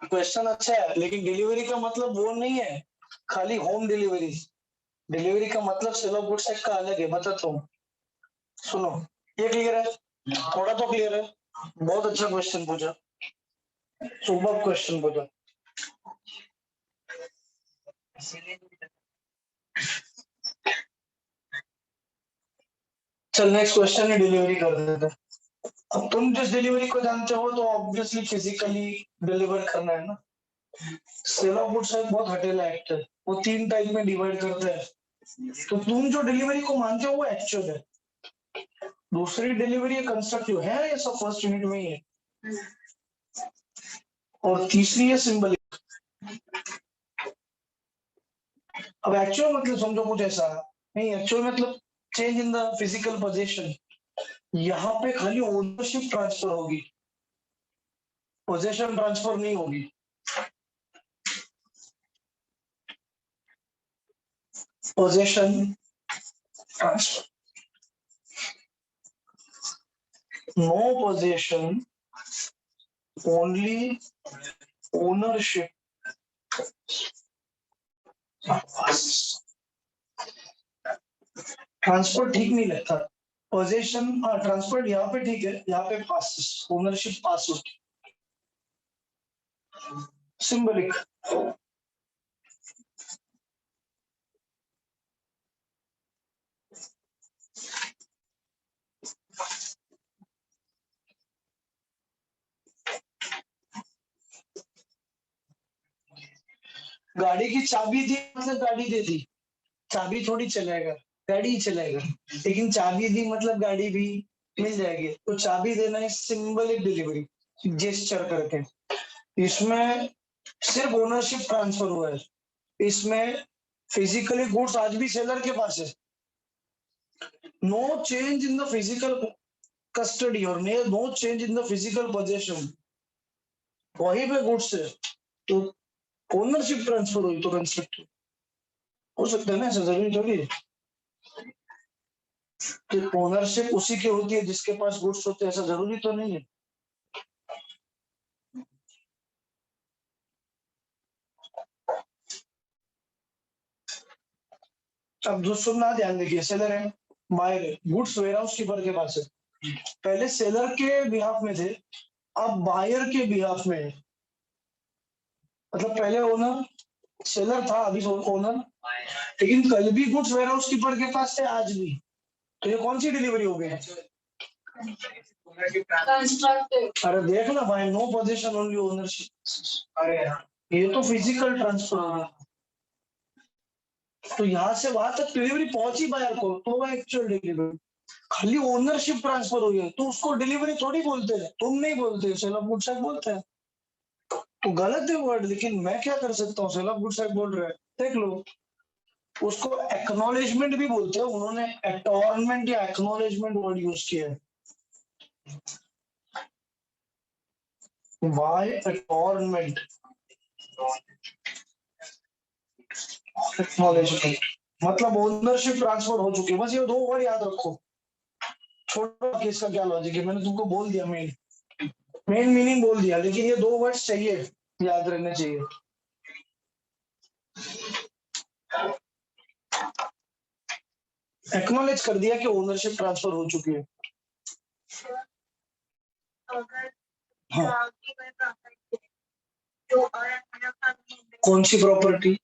क्वेश्चन अच्छा है, लेकिन डिलीवरी का मतलब वो नहीं है खाली होम डिलीवरी। डिलीवरी का मतलब सेल ऑफ गुड्स का अलग है, बताता हूँ। सुनो, ये क्लियर है? थोड़ा तो क्लियर है। बहुत अच्छा क्वेश्चन पूछा, सुपर क्वेश्चन पूछा। चल नेक्स्ट क्वेश्चन ही डिलीवरी कर देते हैं। अब तुम जिस डिलीवरी को जानते हो तो ऑब्वियसली फिजिकली डिलीवर करना है ना। सेल ऑफ गुड्स एक बहुत हटेला एक्ट है, वो 3 टाइप में डिवाइड करते हैं। तो तुम जो डिलीवरी को मानते हो वो एक्चुअल है, दूसरी डिलीवरी कंस्ट्रक्टिव है, ये सब फर्स्ट यूनिट में ही है, और तीसरी है सिंबलिक। अब एक्चुअल मतलब समझो कुछ ऐसा नहीं, एक्चुअल मतलब change in the physical position. यहाँ पे खाली ओनरशिप ट्रांसफर होगी, पोजीशन ट्रांसफर नहीं होगी। Position transfer, no position, only ownership. Transfer ठीक नहीं लगता, पोजीशन ट्रांसफर यहाँ पे ठीक है, यहाँ पे पास, ओनरशिप पास होती। सिंबलिक, गाड़ी की चाबी दी मतलब गाड़ी दे दी, चाबी थोड़ी चलाएगा, गाड़ी ही चलाएगा, लेकिन चाबी दी मतलब गाड़ी भी मिल जाएगी। तो चाबी देना है सिंबलिक डिलीवरी, जेस्चर करके। इसमें सिर्फ ओनरशिप ट्रांसफर हुआ है, इसमें फिजिकली गुड्स आज भी सेलर के पास है, no change in the physical custody और no change in the physical possession, वहीं पे गुड्स है, तो ओनरशिप ट्रांसफर हुई तो कंस्ट्रक्टिव हो सकता है ना, ऐसा जरूरी थोड़ी है कि ओनरशिप उसी की होती है जिसके पास गुड्स होते हैं, ऐसा जरूरी तो नहीं है। अब जो सुनना ध्यान देखिए, सेलर है, बायर है, गुड्स वेयरहाउस कीपर के पास है, पहले सेलर के बिहाफ में थे, अब बायर के बिहाफ में है। मतलब पहले ओनर सेलर था, अभी ओनर, लेकिन कल भी गुड्स वेयरहाउस कीपर के पास थे, आज भी। तो ये कौन सी डिलीवरी हो गई? अरे देख ना भाई, नो पोजीशन ओनली ओनरशिप, अरे ये तो फिजिकल ट्रांसफर हो गया। तो यहाँ से वहां तक डिलीवरी पहुंची बायर को, तो वो एक्चुअल डिलीवरी। खाली ओनरशिप ट्रांसफर हुई है तो उसको डिलीवरी थोड़ी बोलते हैं, तुम नहीं बोलते, सेल ऑफ गुड्स बोलते हैं। तो गलत है वर्ड, लेकिन मैं क्या कर सकता हूँ, सेल ऑफ गुड्स बोल रहे हैं, देख लो। उसको एक्नॉलेजमेंट भी बोलते हैं, उन्होंने अटॉर्नमेंट या एक्नॉलेजमेंट वर्ड यूज किया है। वाई अटॉर्नमेंट, एक्नॉलेजमेंट मतलब ओनरशिप ट्रांसफर हो चुकी है, बस ये 2 वर्ड याद रखो। छोड़ो कि इसका क्या लॉजिक है, मैंने तुमको बोल दिया, मेन मीनिंग बोल दिया, लेकिन ये 2 वर्ड्स चाहिए, याद रहने चाहिए। एक्नॉलेज कर दिया कि ओनरशिप ट्रांसफर हो चुकी है। हाँ, कौन सी प्रॉपर्टी?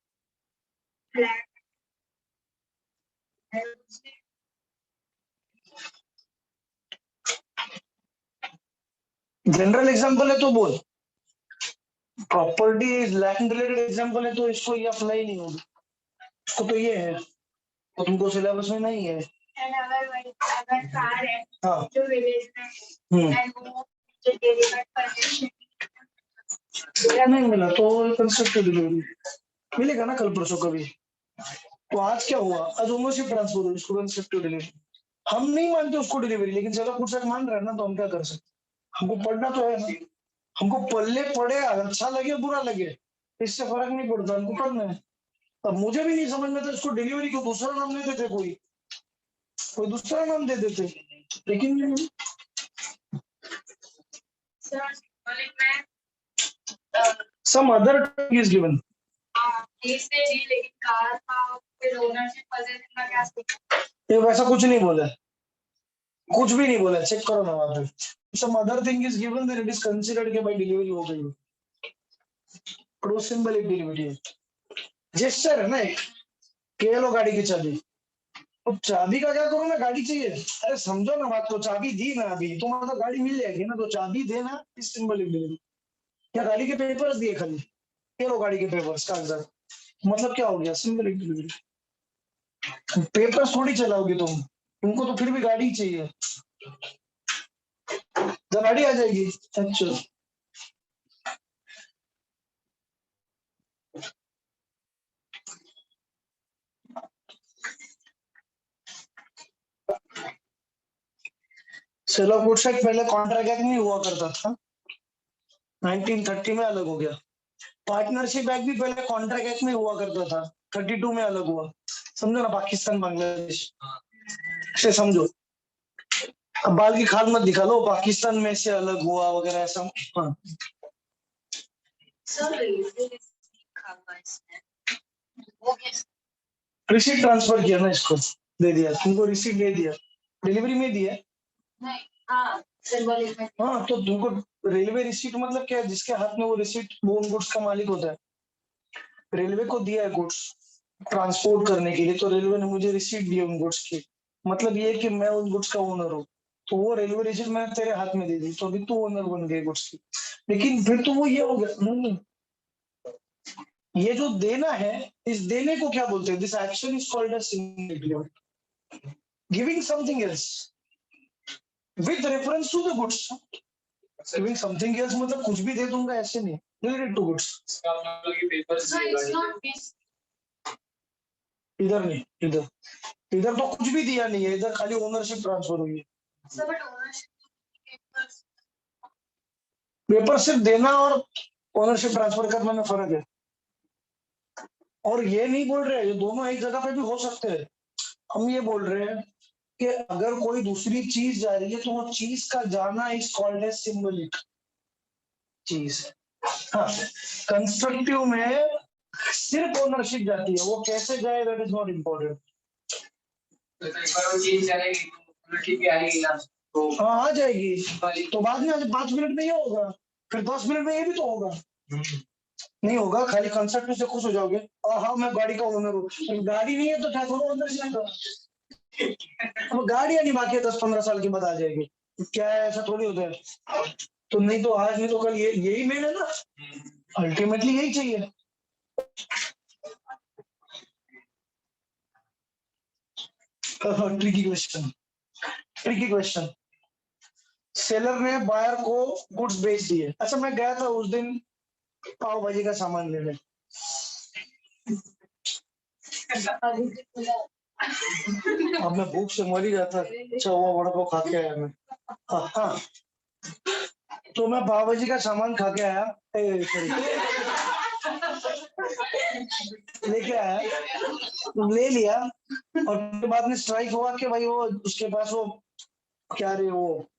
जनरल एग्जांपल है तो बोल, प्रॉपर्टी लैंड रिलेटेड एग्जांपल है तो इसको ये अप्लाई नहीं होगी, इसको तो ये है। वो तुमको सिलेबस में नहीं है। अगर कार है हाँ जो विलेज में है and वो जो डिलीवर करने नहीं मिला तो कंस्ट्रक्टिव डिलीवरी मिलेगा ना कल परसों कभी। तो आज क्या हुआ, आज ओनरशिप ट्रांसफर हुई, उसको कंस्ट्रक्टिव डिलीवरी। हम नहीं मानते उसको डिलीवरी, लेकिन चलो कुछ मान रहे हैं ना, तो हम क्या कर सकते, हमको पढ़ना तो है ना। हमको पल्ले पड़े, अच्छा लगे बुरा लगे, इससे फर्क नहीं पड़ता, हमको पढ़ना है। अब मुझे भी नहीं समझ में था इसको डिलीवरी को दूसरा नाम नहीं देते, कोई दूसरा नाम दे देते, लेकिन some other term is given। लेकिन कार का फिर ओनरशिप पोजीशन का क्या सीखा? ये वैसा कुछ नहीं बोला, कुछ भी नहीं बोला, चेक करो ना वहां पे। some other thing is given then it is considered के भाई डिलीवरी हो गई। प्रो सिंबल एक डिलीवरी है, जेस्चर है ना एक, के लो गाड़ी की चाबी। तो चाबी का क्या करूं मैं, गाड़ी चाहिए, अरे समझो ना बात को, चाबी दी ना अभी तो मतलब गाड़ी मिल जाएगी ना, तो चाबी देना इस सिंबल डिलीवरी। क्या गाड़ी के पेपर्स दिए खाली, के लो गाड़ी के पेपर्स कागजात, मतलब क्या हो गया, सिंबल डिलीवरी। पेपर थोड़ी चलाओगे तुम, तुमको तो फिर भी गाड़ी चाहिए, तो गाड़ी आ जाएगी। अच्छा सेल ऑफ गुड्स एक्ट पहले कॉन्ट्रैक्ट एक्ट में हुआ करता था, 1930 में अलग हो गया। पार्टनरशिप एक्ट भी पहले कॉन्ट्रैक्ट एक्ट में हुआ करता था, 32 में अलग हुआ। समझो ना, पाकिस्तान बांग्लादेश से समझो, अब बाल की खाल मत दिखा लो, पाकिस्तान में से अलग हुआ वगैरह ऐसा। हाँ रिसीट ट्रांसफर किया ना, इसको दे दिया, तुमको रिसीट दे दिया, डिलीवरी में दिया। हाँ तो तुमको रेलवे रिसीट मतलब क्या है, जिसके हाथ में वो रिसीट, वो उन गुड्स का मालिक होता है। रेलवे को दिया है गुड्स ट्रांसपोर्ट करने के लिए, तो रेलवे ने मुझे रिसीट दी उन गुड्स की, मतलब ये कि मैं उन गुड्स का ओनर हूँ। तो वो रेलवे रिसीट मैंने तेरे हाथ में दे दी, तो अभी तू ओनर बन गया गुड्स की। लेकिन फिर तो वो ये हो गया, नहीं, ये जो देना है, इस देने को क्या बोलते हैं, this action is called as giving something else with reference to the goods. Giving something else मतलब कुछ भी दे दूंगा ऐसे नहीं, रिलेटेड टू गुड्स। इसका मतलब ये पेपर्स इधर नहीं, इधर तो कुछ भी दिया नहीं है, इधर खाली ओनरशिप ट्रांसफर हुई है। पेपर सिर्फ देना और ओनरशिप ट्रांसफर करने में फर्क है। और ये नहीं बोल रहे, ये दोनों एक जगह पे भी हो सकते हैं। हम ये बोल रहे हैं कि अगर कोई दूसरी चीज जा रही है तो वो चीज का जाना इज कॉल्ड एज सिंबलिक चीज। हाँ, कंस्ट्रक्टिव में सिर्फ ओनरशिप जाती है, वो कैसे जाए दैट इज नॉट इम्पोर्टेंट। तो एक बार वो चीज चलेगी तो ठीक है, आएगी ना, तो हाँ आ जाएगी, तो बाद में 5 मिनट में ये होगा, फिर 10 मिनट में ये भी तो होगा। नहीं होगा, खाली कंसेप्ट से खुश हो जाओगे, हाँ मैं गाड़ी का ओनर हूँ, गाड़ी नहीं है तो क्या करो ओनर। अब गाड़ियां नहीं बाकी 10-15 साल की बाद आ जाएगी, क्या है, ऐसा थोड़ी होता है। तो नहीं तो आज नहीं तो कल ये यही मेन है ना, अल्टीमेटली यही चाहिए। Tricky question. सेलर ने बायर को गुड्स बेच दिए। अच्छा मैं गया था उस दिन पाव भाजी का सामान लेने, अब मैं भूख से मर ही जाता, चौवा वड़ा पाव खा के आया मैं। हाँ तो मैं पाव भाजी का सामान खा के आया, लेके आया, ले लिया, और फिर बाद में स्ट्राइक हुआ कि भाई वो उसके पास वो क्या रे वो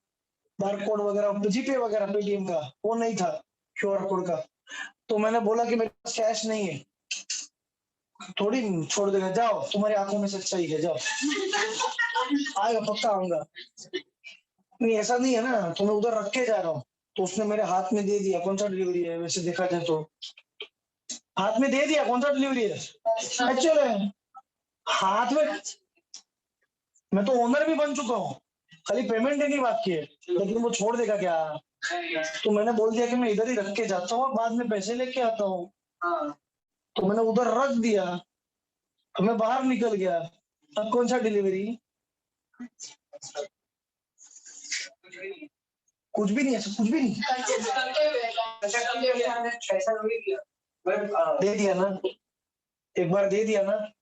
बारकोड वगैरह, जीपे वगैरह पेटीएम का वो नहीं था, क्यूआर कोड का। तो मैंने बोला कि मेरे पास कैश नहीं है, थोड़ी छोड़ देगा, जाओ तुम्हारी आंखों में सच्चाई है, जाओ। आएगा पक्का आऊंगा, नहीं ऐसा नहीं है ना, तो मैं उधर रख के जा रहा हूँ, तो उसने मेरे हाथ में दे दिया। कौन सा डिलीवरी है वैसे देखा जाए तो, हाथ में दे दिया, कौन सा डिलीवरी है, एक्चुअल है हाथ में। मैं तो ओनर भी बन चुका हूँ, खाली पेमेंट देने की बात की है, लेकिन वो छोड़ देगा क्या। तो मैंने बोल दिया कि मैं इधर ही रख के जाता हूँ, बाद में पैसे लेके आता हूँ। तो मैंने उधर रख दिया, अब मैं बाहर निकल गया, अब कौन सा डिलीवरी? कुछ भी नहीं है, कुछ भी नहीं। दे दिया ना, एक बार दे दिया ना,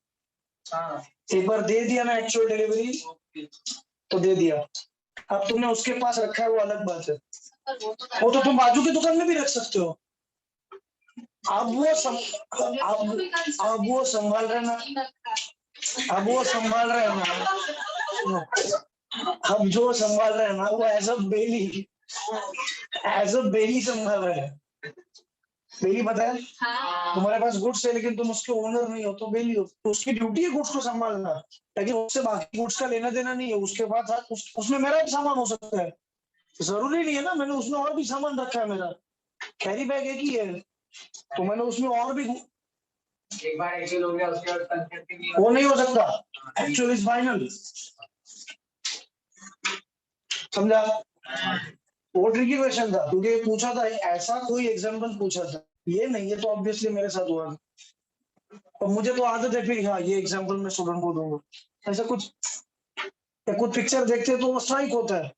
एक बार दे दिया ना एक्चुअल डिलीवरी, तो दे दिया। अब तुमने उसके पास रखा है वो अलग बात है, वो तो तुम बाजू की दुकान में भी रख सकते हो। अब वो अब वो संभाल रहे ना, अब वो संभाल रहे हैं ना, अब जो संभाल रहे हैं ना वो एज अ बेली संभाल रहे हैं। बेली पता है? तुम्हारे पास गुड्स है लेकिन तुम उसके ओनर नहीं हो तो बेली हो, तो उसकी ड्यूटी है गुड्स को संभालना, लेकिन उससे बाकी गुड्स का लेना देना नहीं है। उसके बाद उसमें मेरा भी सामान हो सकता है, जरूरी नहीं है ना, मैंने उसमें और भी सामान रखा है, मेरा कैरी बैग एक ही है, तो मैंने उसमें और भी, एक बार एक्चुअल हो गया उसके बाद कंसेप्ट वो नहीं हो सकता। एक्चुअल इज फाइनल, समझा? वो ट्रिकी क्वेश्चन था क्योंकि पूछा था, ऐसा कोई एग्जांपल पूछा था, ये नहीं है तो ऑब्वियसली मेरे साथ हुआ। और मुझे तो आदत है फिर, हाँ ये एग्जांपल मैं स्टूडेंट को दूंगा, ऐसा कुछ या कुछ पिक्चर देखते तो वो स्ट्राइक होता है,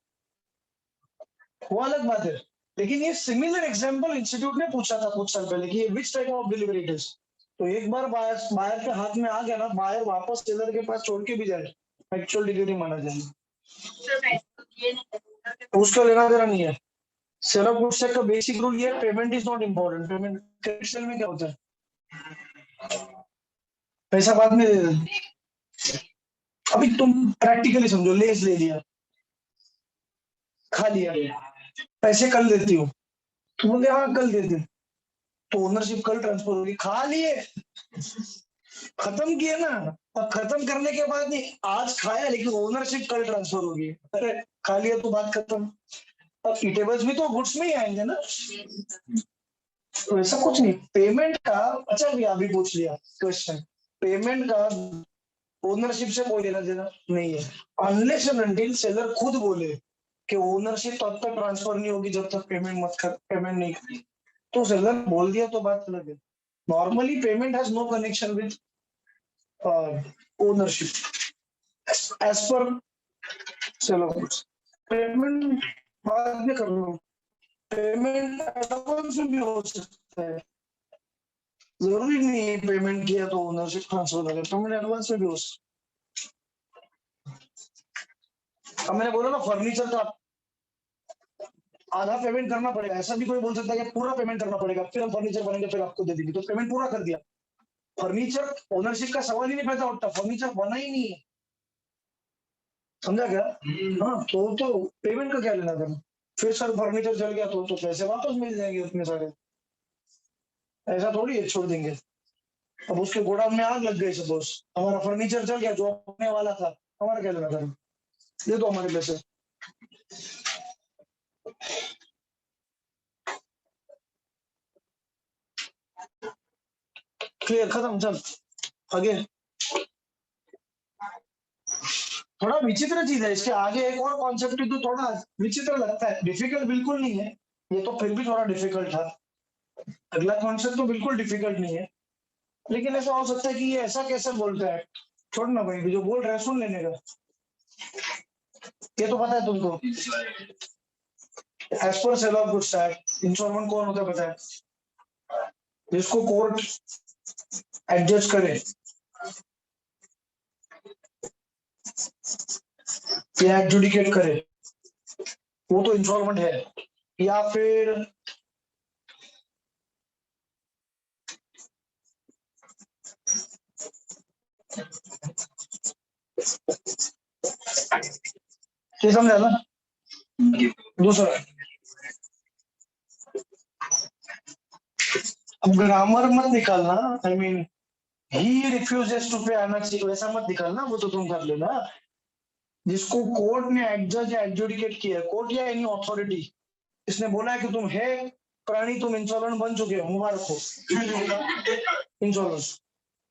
वो अलग बात है। लेकिन ये सिमिलर एग्जांपल इंस्टीट्यूट ने पूछा था कुछ साल पहले कि which type of delivery it is, तो एक बार बायर के हाथ में आ गया ना, बायर वापस सेलर के पास छोड़ के भी जाए, एक्चुअल डिलीवरी माना जाएगा, तो उसका लेना देना नहीं है। सेल ऑफ गुड्स का बेसिक रूल ये है, payment is not important. Payment credit sale में क्या होता है, पैसा बाद में दे देते। अभी तुम प्रैक्टिकली समझो, लेस ले लिया, खा लिया, पैसे कल देती हो, तुम बोले हाँ कल दे दे, तो ओनरशिप कल ट्रांसफर होगी। खा लिए, खत्म किए ना, अब खत्म करने के बाद नहीं, आज खाया लेकिन ओनरशिप कल ट्रांसफर होगी, अरे खा लिया तो बात खत्म। अब ईटेबल्स भी तो गुड्स में ही आएंगे ना, तो ऐसा कुछ नहीं। पेमेंट का, अच्छा भी अभी पूछ लिया क्वेश्चन, पेमेंट का ओनरशिप से कोई लेना देना नहीं है, अनलेस एंड अनटिल सेलर खुद बोले कि ओनरशिप तब तक ट्रांसफर नहीं होगी जब तक पेमेंट नहीं करी, तो सेलर बोल दिया तो बात अलग है। Normally payment has no connection with ownership as per seller. Payment बाद में कर लो, पेमेंट एडवांस में भी हो सकता है, जरूरी नहीं है पेमेंट किया तो ओनरशिप ट्रांसफर करे, पेमेंट एडवांस में भी हो सकता है। अब मैंने बोला ना फर्नीचर का आधा पेमेंट करना पड़ेगा, ऐसा भी कोई बोल सकता है कि पूरा पेमेंट करना पड़ेगा फिर हम फर्नीचर बनेंगे फिर आपको दे देंगे, तो पेमेंट पूरा कर दिया, फर्नीचर ओनरशिप का सवाल ही नहीं पैदा होता, फर्नीचर बना ही नहीं है, समझा क्या? हाँ, तो पेमेंट का क्या लेना देना, फिर सर फर्नीचर चल गया तो पैसे वापस मिल जाएंगे उतने सारे, ऐसा थोड़ी है छोड़ देंगे। अब उसके गोडाउन में आग लग गई, सपोज हमारा फर्नीचर चल गया जो होने वाला था, हमारा क्या लेना था, दे दो हमारे पैसे। क्लियर, खत्म, चल आगे। थोड़ा विचित्र चीज है, इसके आगे एक और कॉन्सेप्ट तो थोड़ा विचित्र लगता है, डिफिकल्ट बिल्कुल नहीं है, ये तो फिर भी थोड़ा डिफिकल्ट था। अगला कॉन्सेप्ट तो बिल्कुल डिफिकल्ट नहीं है, लेकिन ऐसा हो सकता है कि ये ऐसा कैसे बोलता है, छोड़ना भाई, जो बोल रहा है सुन लेने का, ये तो पता है तुमको। As per sale of goods act instalment कौन होता है पता है, जिसको कोर्ट एडजस्ट करे या एडजुडिकेट करे, वो तो इंस्टॉलमेंट है, या फिर ये समझा ना। दूसरा, अब ग्रामर मत निकालना, I mean he refuses to pay आना चाहिए वैसा मत निकालना, वो तो तुम कर लेना। जिसको कोर्ट ने एडजस्ट या एडजुडिकेट किया, कोर्ट या एनी अथॉरिटी, इसने बोला है कि तुम है प्राणी, तुम इंसॉल्वेंट बन चुके हो, मुबारक हो, इंसॉल्वेंट,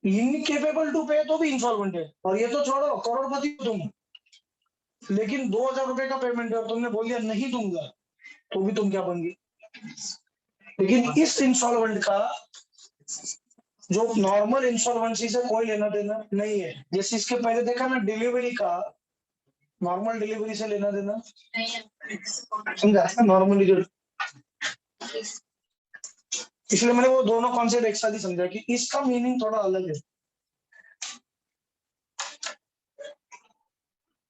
इनकेपेबल टू पे तो भी इंसॉल्वेंट है, और ये तो छोड़ो करोड़पति हो तुम, लेकिन 2000 रुपए का पेमेंट है और तुमने बोल दिया नहीं दूंगा, तो भी तुम क्या बन गई। लेकिन इस इंसॉल्वेंट का जो नॉर्मल इंसॉल्वेंसी से कोई लेना देना नहीं है। जैसे इसके पहले देखा ना डिलीवरी का, नॉर्मल डिलीवरी से लेना देना नहीं है। समझा ना, नॉर्मली जो, इसलिए मैंने वो दोनों कॉन्सेप्ट एक साथ ही समझा कि इसका मीनिंग थोड़ा अलग है।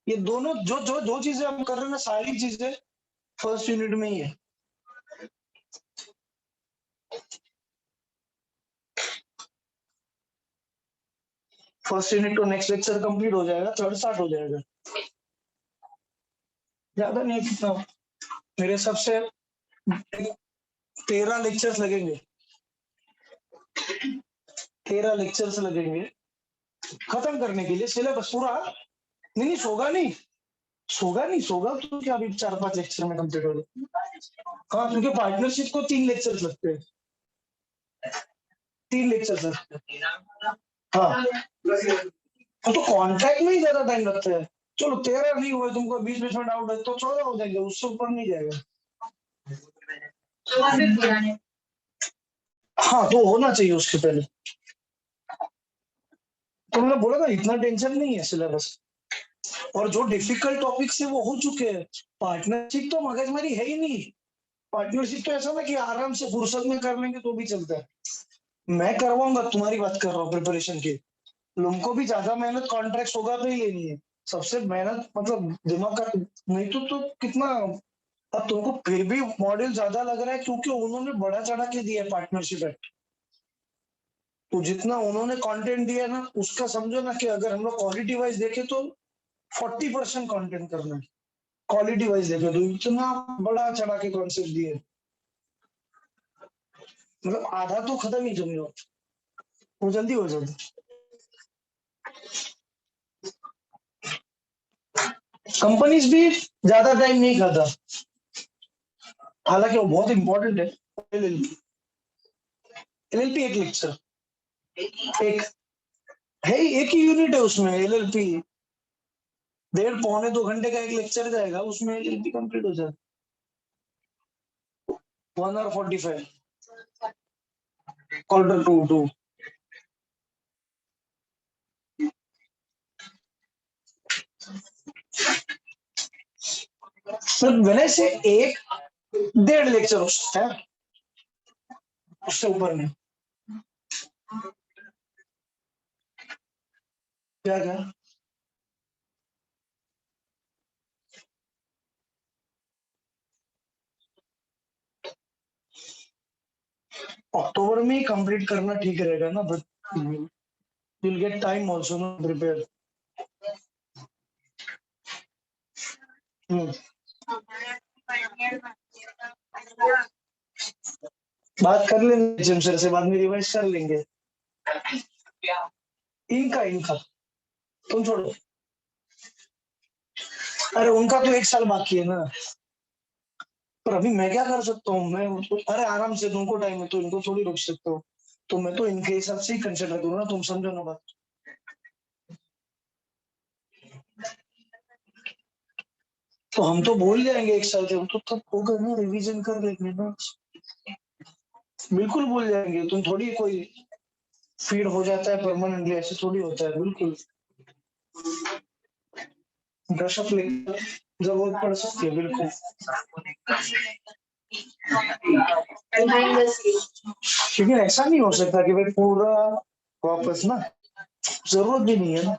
ये दोनों जो जो जो चीजें हम कर रहे हैं ना, सारी चीजें फर्स्ट यूनिट में ही है। फर्स्ट यूनिट तो नेक्स्ट लेक्चर कंप्लीट हो जाएगा, थर्ड स्टार्ट हो जाएगा। ज्यादा नहीं, कितना मेरे हिसाब से 13 लेक्चर्स लगेंगे, 13 लेक्चर्स लगेंगे खत्म करने के लिए सिलेबस पूरा। नहीं नहीं, सोगा तो क्या अभी 4-5 लेक्चर में कंप्लीट हो जाए। हाँ, क्योंकि पार्टनरशिप को 3 लेक्चर्स लगते हैं, 3 लेक्चर्स लगते हैं। हाँ, तो कॉन्ट्रैक्ट में ही ज्यादा टाइम लगता है। चलो 13 नहीं हुए, तुमको बीच बीच में डाउट है तो 14 हो जाएंगे, उससे ऊपर नहीं जाएगा। तो वहाँ पे पूरा नहीं। हाँ, तो होना चाहिए उसके पहले। तुमने बोला था इतना टेंशन नहीं है सिलेबस, और जो डिफिकल्ट टॉपिक्स है वो हो चुके हैं। पार्टनरशिप तो मगजमारी है ही नहीं। पार्टनरशिप तो ऐसा ना कि आराम से फुर्सत में कर लेंगे तो भी चलता है। मैं करवाऊंगा, तुम्हारी बात कर रहा हूँ प्रिपरेशन की। तुमको भी ज्यादा मेहनत कॉन्ट्रैक्ट होगा तो ही लेनी है। सबसे मेहनत मतलब दिमाग का, नहीं तो कितना। अब तुमको फिर भी मॉडल ज्यादा लग रहा है क्योंकि उन्होंने बड़ा चढ़ा के दिया है पार्टनरशिप एक्ट। तो जितना उन्होंने कंटेंट दिया है ना, उसका समझो ना कि अगर हम लोग क्वालिटी वाइज देखें तो 40% कंटेंट करना है। क्वालिटी वाइज देखें तो इतना बड़ा चढ़ा के कॉन्सेप्ट दिए हैं। मतलब आधा तो खत्म ही समझो, वो जल्दी हो जाता। कंपनीज भी ज्यादा टाइम नहीं खाता, हालांकि वो बहुत इंपॉर्टेंट है। एलएलपी, एलएलपी एक लेक्चर, एक है, एक ही यूनिट है उसमें एलएलपी। 1.5-2 घंटे का एक लेक्चर जाएगा, उसमें एलएलपी कंप्लीट हो जाए। 1 और 45 Q2। मतलब मैंने से 1-1.5 लेक्चर हो सकता है, उससे ऊपर नहीं। क्या क्या अक्टूबर में ही कंप्लीट करना ठीक रहेगा ना, but you'll get time also to prepare. हम्म, बात कर लेंगे जिम सर से, बाद में रिवाइज कर लेंगे। इनका तुम छोड़ो, अरे उनका तो 1 साल बाकी है ना। पर अभी मैं क्या कर सकता हूँ, मैं अरे आराम से, तुमको टाइम है तो इनको थोड़ी रोक सकता हूँ। तो मैं तो इनके हिसाब से ही कंसिडर करूँ ना, तुम समझो ना बात। तो हम तो बोल जाएंगे 1 साल के, हम तो तब होगा ना, रिवीजन कर लेंगे ना। बिल्कुल बोल जाएंगे, तुम थोड़ी कोई फीड हो जाता है परमानेंटली, ऐसे थोड़ी होता है। बिल्कुल ब्रशअप लेकर जरूरत पड़ सकती है, बिल्कुल। लेकिन ऐसा नहीं हो सकता कि भाई पूरा वापस ना, जरूरत भी नहीं है ना।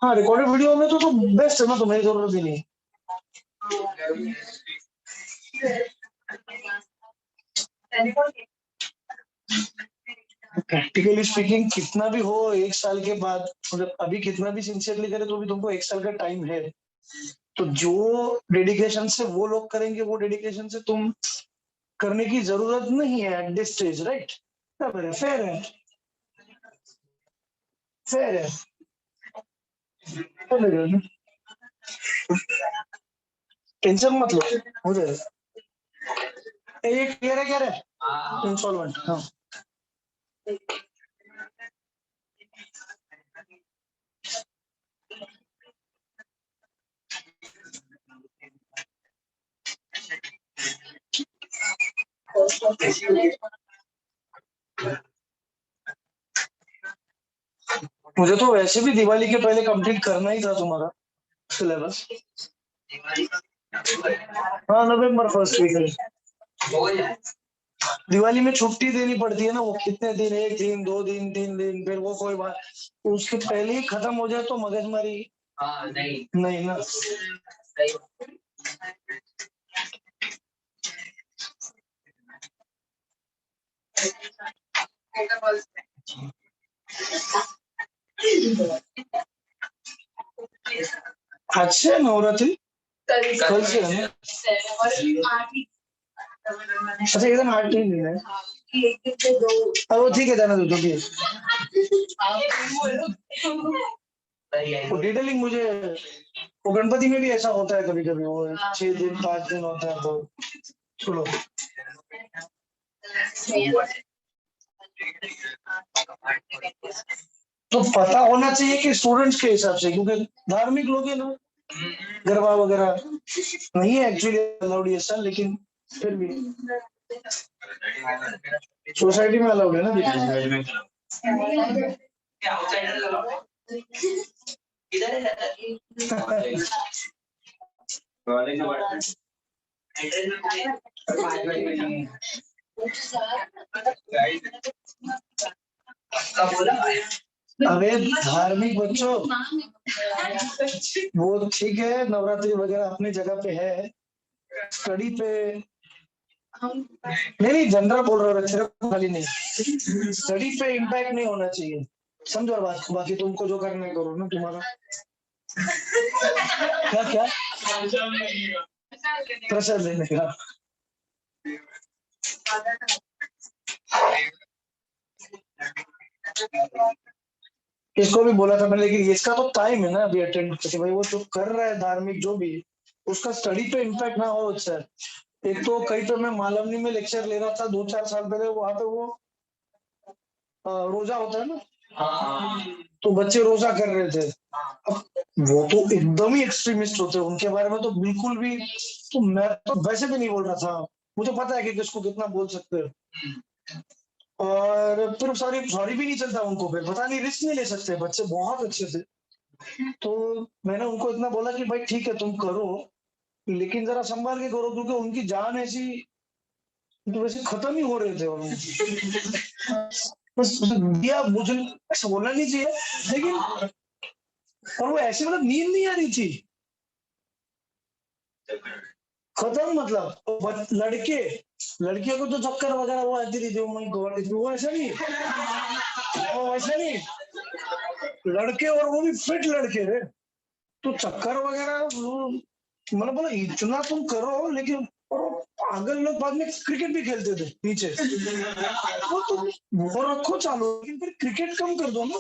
हाँ, रिकॉर्डेड वीडियो में तो बेस्ट है ना, तुम्हें जरूरत भी नहीं। प्रैक्टिकली स्पीकिंग कितना भी हो 1 साल के बाद, मतलब अभी कितना भी सिंसियरली करे तो भी तुमको 1 साल का टाइम है। तो जो डेडिकेशन से वो लोग करेंगे, वो डेडिकेशन से तुम करने की जरूरत नहीं है at this stage, right? Fair है, फेयर है। टेंशन मत लो, हो जाएगा। ये क्लियर है, क्या है इंस्टॉलमेंट? हाँ, मुझे तो वैसे भी दिवाली के पहले कंप्लीट करना ही था तुम्हारा सिलेबस। हाँ, नवंबर फर्स्ट वीक में। हो जाए। दिवाली में छुट्टी देनी पड़ती है ना, वो कितने दिन, 1 दिन 2 दिन 3 दिन, फिर वो कोई बात, उसके पहले ही खत्म हो जाए तो मगजमारी हाँ नहीं नहीं ना। सही। आज से नवरात्रि कल से है ना? अच्छा, एकदम 8 दिन है। अब वो ठीक है, जाना दो तो भी। वो डिटेलिंग मुझे, वो गणपति में भी ऐसा होता है कभी कभी, वो 6 दिन 5 दिन होता है तो छोड़ो। तो पता होना चाहिए कि स्टूडेंट्स के हिसाब से, क्योंकि धार्मिक लोग हैं ना, गरबा वगैरह नहीं है एक्चुअली अलाउड ये सब, लेकिन फिर भी सोसाइटी में अलाउड है ना। इधर है अबे धार्मिक बच्चों, वो ठीक है, नवरात्रि वगैरह अपनी जगह पे है, स्टडी पे नहीं जनरल बोल रहा हूँ, सिर्फ खाली नहीं, स्टडी पे इम्पैक्ट नहीं होना चाहिए, समझो बात को। बाकी तुमको जो करना है करो ना, तुम्हारा क्या क्या प्रेशर लेने का। इसको भी बोला था मैंने, लेकिन इसका तो टाइम है ना अभी अटेंड करके, भाई वो जो कर रहा है धार्मिक जो भी, उसका स्टडी पे इम्पैक्ट ना हो सर। एक तो कहीं तो मैं मालवनी में लेक्चर ले रहा था 2-4 साल पहले, वहां पे वो रोजा होता है ना, तो बच्चे रोजा कर रहे थे। अब वो तो एकदम ही एक्सट्रीमिस्ट होते हैं, उनके बारे में तो बिल्कुल भी, तो मैं तो वैसे भी नहीं बोल रहा था, मुझे पता है कि किसको कितना बोल सकते हैं। और फिर सॉरी सॉरी भी नहीं चलता उनको, फिर पता नहीं, रिस्क नहीं ले सकते, बच्चे बहुत अच्छे थे। तो मैंने उनको इतना बोला कि भाई ठीक है तुम करो, लेकिन जरा संभाल के करो, क्योंकि उनकी जान ऐसी, तो वैसे खत्म ही हो रहे थे। और बस दिया, मुझे ऐसा बोलना नहीं चाहिए, लेकिन और वो ऐसे मतलब नींद नहीं आ रही थी, खत्म मतलब। तो लड़के, लड़कियों को तो चक्कर वगैरह वो आती रही थी, माय गॉड, वो ऐसा नहीं, वो ऐसा नहीं, लड़के और वो भी फिट लड़के थे, तो चक्कर वगैरह मतलब बोला इतना तुम करो, लेकिन और पागल लोग बाद में क्रिकेट भी खेलते थे नीचे, वो तो वो रखो चालू, लेकिन फिर क्रिकेट कम कर दो ना,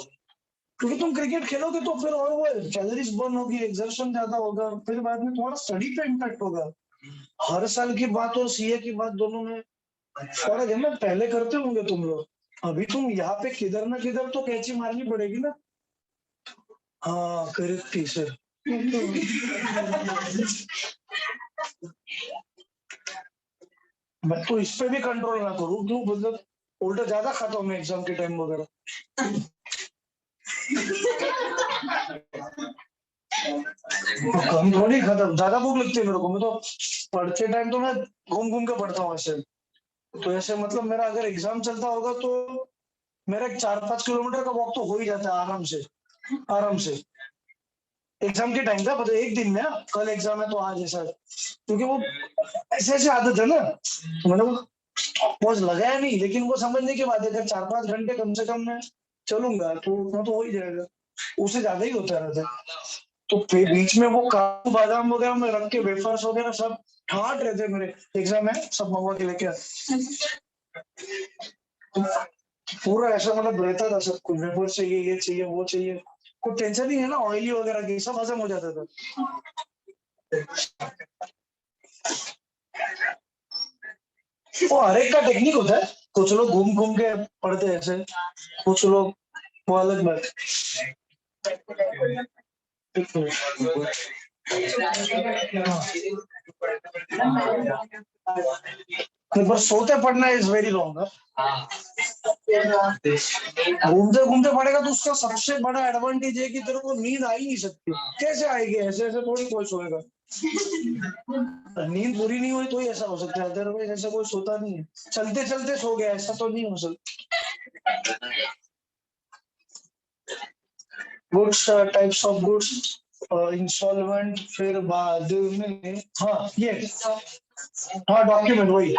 क्योंकि तुम क्रिकेट खेलोगे तो फिर और वो कैलोरीज बर्न होगी, एक्सर्शन ज्यादा होगा, फिर बाद में तुम्हारा स्टडी पे इम्पैक्ट होगा। हर साल की बात और सीए की बात दोनों में फर्क है ना, पहले करते होंगे तुम लोग, अभी तुम यहाँ पे किधर ना किधर तो कैची मारनी पड़ेगी ना। हाँ करेक्ट सर। मैं तो इस पे भी कंट्रोल ना करूँ, क्यों मतलब उल्टा ज्यादा खाता हूँ मैं एग्जाम के टाइम वगैरह। तो कम थोड़ी खाता, ज्यादा भूख लगती है मेरे को, मैं तो पढ़ते टाइम तो मैं घूम घूम के पढ़ता हूँ ऐसे। तो ऐसे मतलब मेरा अगर एग्जाम चलता होगा तो मेरा 4-5 किलोमीटर का वॉक तो हो ही जाता है आराम से, आराम से। एग्जाम के टाइम का पता, एक दिन में कल एग्जाम है तो आज ऐसा, क्योंकि वो ऐसे ऐसे आदत है ना, तो मैंने वो पॉज लगाया नहीं, लेकिन वो समझने के बाद अगर 4-5 घंटे कम से कम मैं चलूंगा तो उतना तो हो ही जाएगा, उससे ज्यादा ही होता रहता है। तो फिर बीच में वो काजू बादाम वगैरह में रख के वेफर्स वगैरह सब ठाट रहते मेरे, एग्जाम है सब मंगवा के लेके पूरा ऐसा मतलब रहता था सब कुछ, वेफर चाहिए, ये चाहिए वो चाहिए, कोई टेंशन नहीं है ना, ऑयली वगैरह की सब हजम हो जाता था। वो हर एक का टेक्निक होता है, कुछ लोग घूम घूम के पढ़ते हैं ऐसे, कुछ लोग वो अलग बात। पर सोते पढ़ना इज वेरी रॉन्ग। हाँ घूमते घूमते पड़ेगा तो उसका सबसे बड़ा एडवांटेज है कि तेरे को नींद आ ही नहीं सकती। कैसे आएगी? ऐसे ऐसे थोड़ी कोई सोएगा। नींद पूरी नहीं हुई तो ही ऐसा हो सकता है, अदरवाइज ऐसा कोई सोता नहीं है। चलते चलते सो गया ऐसा तो नहीं हो सकता। Goods, types of goods, instalment, फिर बाद में हाँ ये हाँ डॉक्यूमेंट वही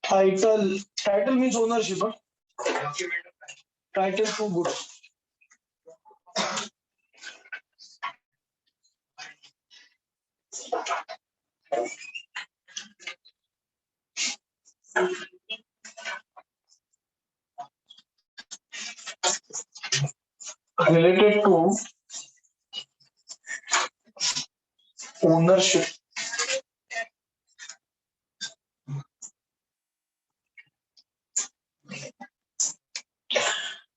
title. Title means ownership. Title to goods. related to ownership.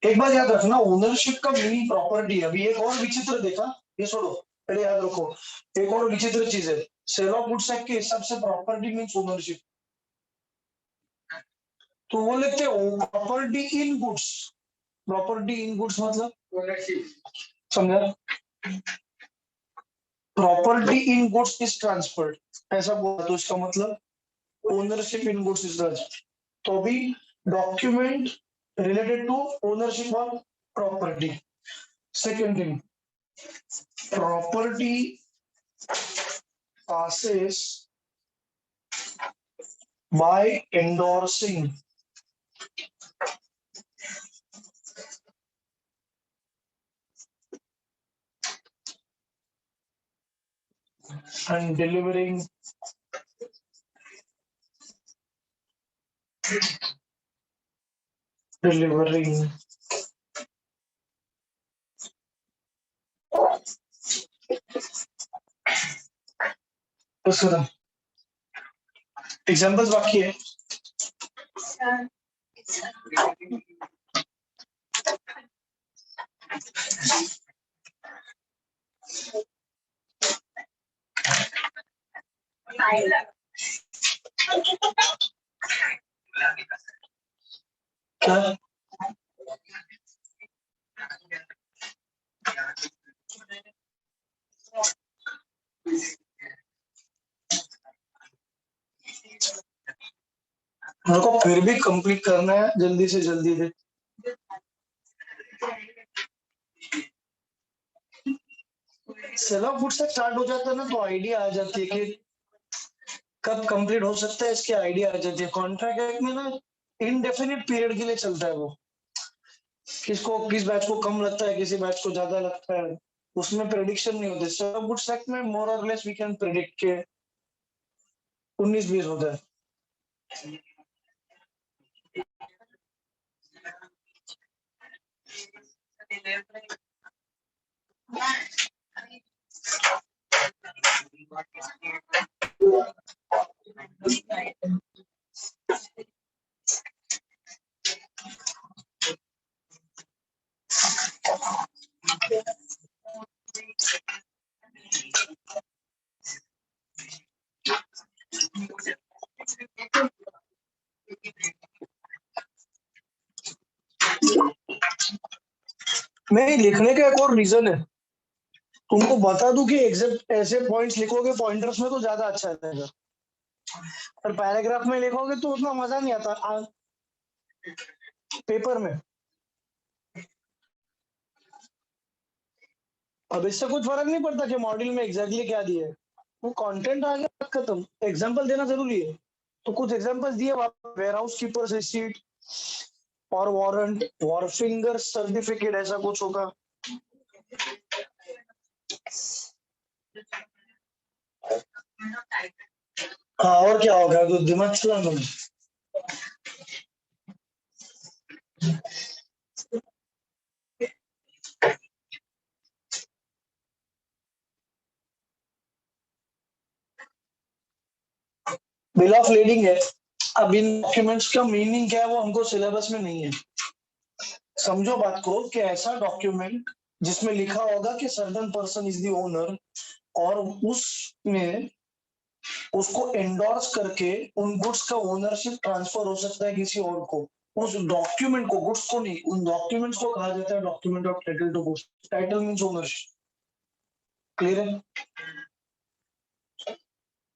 एक बात याद रखना, ओनरशिप का मीनिंग प्रॉपर्टी है। अभी एक और विचित्र देखा, ये छोड़ो, पहले याद रखो एक और विचित्र चीज है। सेल ऑफ गुड्स एक्ट के हिसाब से प्रॉपर्टी मीन्स ओनरशिप। तो वो लिखते property in goods. Property in goods मतलब ओनरशिप समझा? Property in goods is transferred, ऐसा बोला तो इसका मतलब ownership in goods is transferred. तो अभी document related to ownership of property. Second thing, property passes by endorsing and delivering examples बाकी है। क्या मेरे को फिर भी कंप्लीट करना है, जल्दी से जल्दी दे। सेल ऑफ गुड्स से स्टार्ट हो जाता है ना तो आइडिया आ जाती है कि कब कंप्लीट हो सकता है, इसकी आइडिया आ जाती है। कॉन्ट्रैक्ट में ना इनडेफिनिट पीरियड के लिए चलता है वो, किसको किस बैच को कम लगता है, किसी बैच को ज्यादा लगता है, उसमें प्रेडिक्शन नहीं होते। सेल ऑफ गुड्स एक्ट में मोर और लेस वी कैन प्रेडिक्ट के 19-20 होता है। मैं लिखने का एक और रीजन है, तुमको बता दूं कि एग्जैक्ट ऐसे पॉइंट्स लिखोगे पॉइंटर्स में तो ज्यादा अच्छा रहेगा, और पैराग्राफ में लिखोगे तो उतना मजा नहीं आता पेपर में। अब इससे कुछ फर्क नहीं पड़ता कि मॉड्यूल में एग्जैक्टली क्या दिया है, वो कंटेंट आ गया खत्म। एग्जांपल देना जरूरी है, तो कुछ एग्जांपल्स दिए, वेयर हाउस कीपर्स रिसीट और वारंट, वॉरफिंगर सर्टिफिकेट, ऐसा कुछ होगा। हाँ और क्या होगा, तो दिमाग चला तुम। बिल ऑफ लीडिंग है। अब इन डॉक्यूमेंट्स का मीनिंग क्या है वो हमको सिलेबस में नहीं है। समझो बात को कि ऐसा डॉक्यूमेंट जिसमें लिखा होगा कि certain person is the owner और उसमें उसको एंडोर्स करके उन गुड्स का ओनरशिप ट्रांसफर हो सकता है किसी और को। उस डॉक्यूमेंट को, गुड्स को नहीं, उन डॉक्यूमेंट्स को कहा जाता है document of title to goods. Title means ownership. Clear है?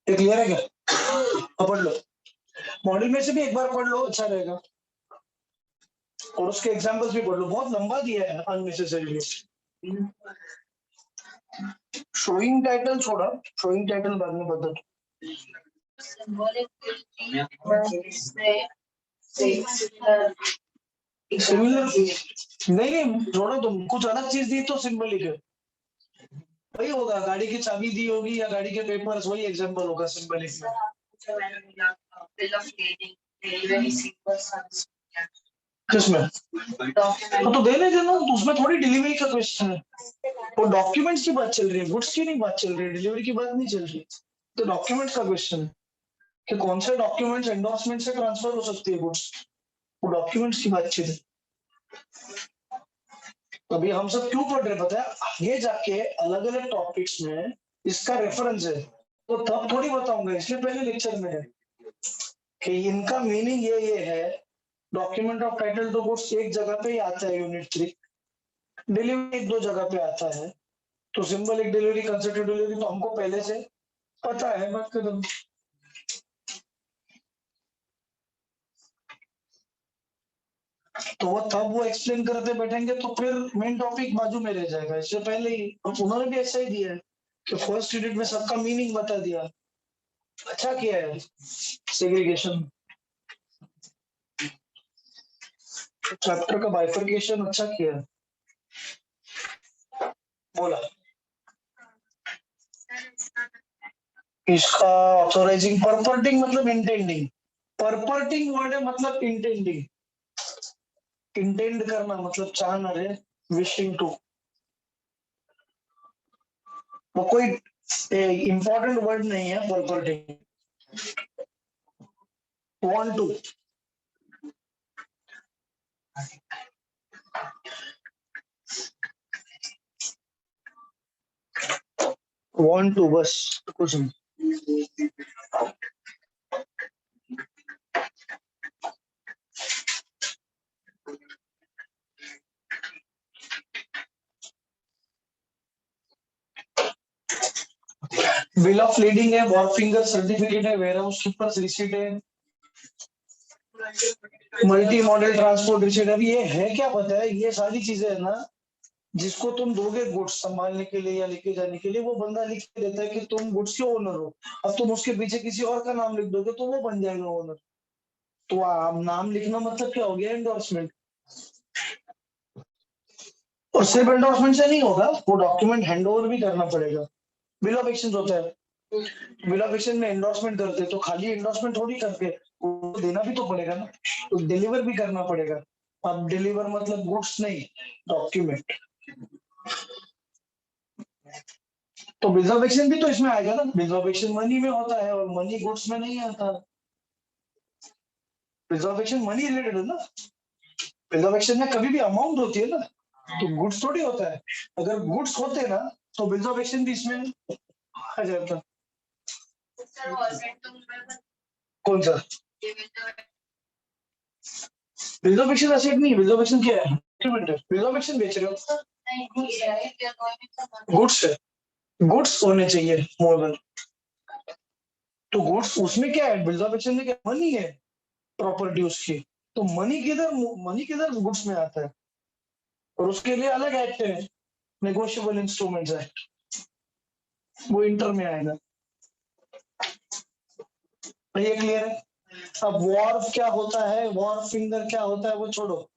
ये क्लियर है क्या? अब पढ़ लो, मॉडल में से भी एक बार पढ़ लो, अच्छा रहेगा। और उसके एग्जांपल्स भी पढ़ लो, बहुत लंबा दिया है अननेसेसरीली। शोइंग टाइटल छोड़ा, शोइंग टाइटल बाद में बदल। सिमिलर नहीं, छोड़ो, तुम कुछ अलग चीज दी तो सिंबलिक है, वही होगा। गाड़ी की चाबी दी होगी या गाड़ी के पेपर्स, वही एग्जांपल होगा सिंबलिक में। किसमें? तो देने देना, तो उसमें थोड़ी डिलीवरी का क्वेश्चन है। वो डॉक्यूमेंट्स की बात चल रही है, गुड्स की नहीं बात चल रही है, डिलीवरी की बात नहीं चल रही। तो डॉक्यूमेंट्स का क्वेश्चन है कि कौन से डॉक्यूमेंट्स एंडोर्समेंट से ट्रांसफर हो सकती है गुड्स, वो डॉक्यूमेंट्स की बातचीत है। अभी हम सब क्यों पढ़ रहे पता है? आगे जाके अलग अलग टॉपिक्स में इसका रेफरेंस है, तो तब थोड़ी बताऊंगा, इसलिए पहले लेक्चर में है कि इनका मीनिंग ये है। Document of title to goods एक जगह पे ही आता है, यूनिट 3। डिलीवरी एक दो जगह पे आता है। तो सिंबल एक डिलीवरी, कंसेप्टिव डिलीवरी तो हमको पहले से पता है, बात कदम। तो वो तब वो एक्सप्लेन करते बैठेंगे तो फिर मेन टॉपिक बाजू में रह जाएगा। इससे पहले ही उन्होंने भी ऐसा ही दिया है कि फर्स्ट यूनिट में सबका मीनिंग बता दिया। अच्छा किया है सेग्रीगेशन, चैप्टर का बाइफर्केशन अच्छा किया है। बोला इसका ऑथोराइजिंग परपर्टिंग मतलब इंटेंडिंग। परपर्टिंग वर्ड है मतलब इंटेंडिंग, इंटेंड करना मतलब चाहना रे, विशिंग टू। वो कोई इंपॉर्टेंट वर्ड नहीं है परपर्टिंग। वांट टू, वांट टू, बस कुछ नहीं। बिल ऑफ लीडिंग है, वॉरफिंगर सर्टिफिकेट है, वेयर हाउस कीपर्स रिसीट है, मल्टी मॉडल ट्रांसपोर्ट रिसीट। अब ये है क्या पता है? ये सारी चीजें है ना, जिसको तुम दोगे गुड्स संभालने के लिए या लेके जाने के लिए, वो बंदा लिख के देता है कि तुम गुड्स के ओनर हो। अब तुम उसके पीछे किसी और का नाम लिख दोगे तो वो बन जाएगा ओनर। तो आप नाम लिखना मतलब क्या हो गया? एंडोर्समेंट। और सिर्फ एंडोर्समेंट से नहीं होगा, वो डॉक्यूमेंट हैंडओवर भी करना पड़ेगा। बिल ऑफ एक्सचेंज होता है, बिल ऑफ एक्सचेंज में एंडोर्समेंट करते हैं, तो खाली एंडोर्समेंट थोड़ी करके वो देना भी तो पड़ेगा ना, तो डिलीवर भी करना पड़ेगा। अब डिलीवर मतलब गुड्स नहीं, डॉक्यूमेंट। तो बिल ऑफ एक्सचेंज भी तो इसमें आएगा ना। बिल ऑफ एक्सचेंज मनी में होता है और मनी गुड्स में नहीं आता। Bill of exchange money related है ना। बिल ऑफ एक्सचेंज में कभी भी अमाउंट होती है ना, तो गुड्स थोड़ी होता है। अगर गुड्स होते ना तो बिल ऑफ एक्सचेंज भी इसमें आ जाता। कौन सा? बिल ऑफ एक्सचेंज एसेट नहीं, बिल ऑफ एक्सचेंज क्या है? डॉक्यूमेंट है। बिल ऑफ एक्सचेंज बेच रहे हो, गुड्स है, गुड्स होने चाहिए मोर देन। तो गुड्स उसमें क्या है? बिल ऑफ एक्सचेंज में क्या? मनी है, प्रॉपर्टी उसकी। तो मनी किधर गुड्स में आता है? और उसके लिए अलग एक्ट है, नेगोशिएबल इंस्ट्रूमेंट्स एक्ट, वो इंटर में आएगा। ये क्लियर है? अब वॉर्फ क्या होता है, वॉर्फ फिंगर क्या होता है, वो छोड़ो।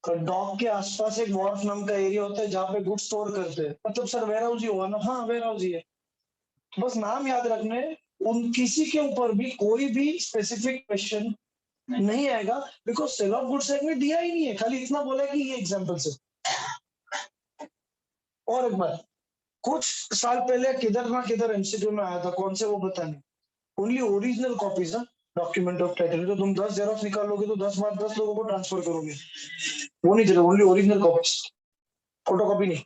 डॉक के आसपास एक वॉर्फ नाम का एरिया होता है जहाँ पे गुड्स स्टोर करते हैं। मतलब सर वेयर हाउस ही होगा ना? हाँ वेयर हाउस ही है, बस नाम याद रखने। उन किसी के ऊपर भी कोई भी स्पेसिफिक क्वेश्चन नहीं आएगा, because sale of goods act में दिया ही नहीं है, खाली इतना बोला कि ये एग्जांपल से। और एक बार, कुछ साल पहले किधर ना किधर एमसीक्यू में आया था, कौन से वो पता नहीं। ओनली ओरिजिनल कॉपीज है डॉक्यूमेंट ऑफ टाइटल। तो तुम 10 जेरोक्स निकालोगे तो 10 बार 10 लोगों को ट्रांसफर करोगे, वो नहीं चलेगा। Only original copies, photo copy नहीं।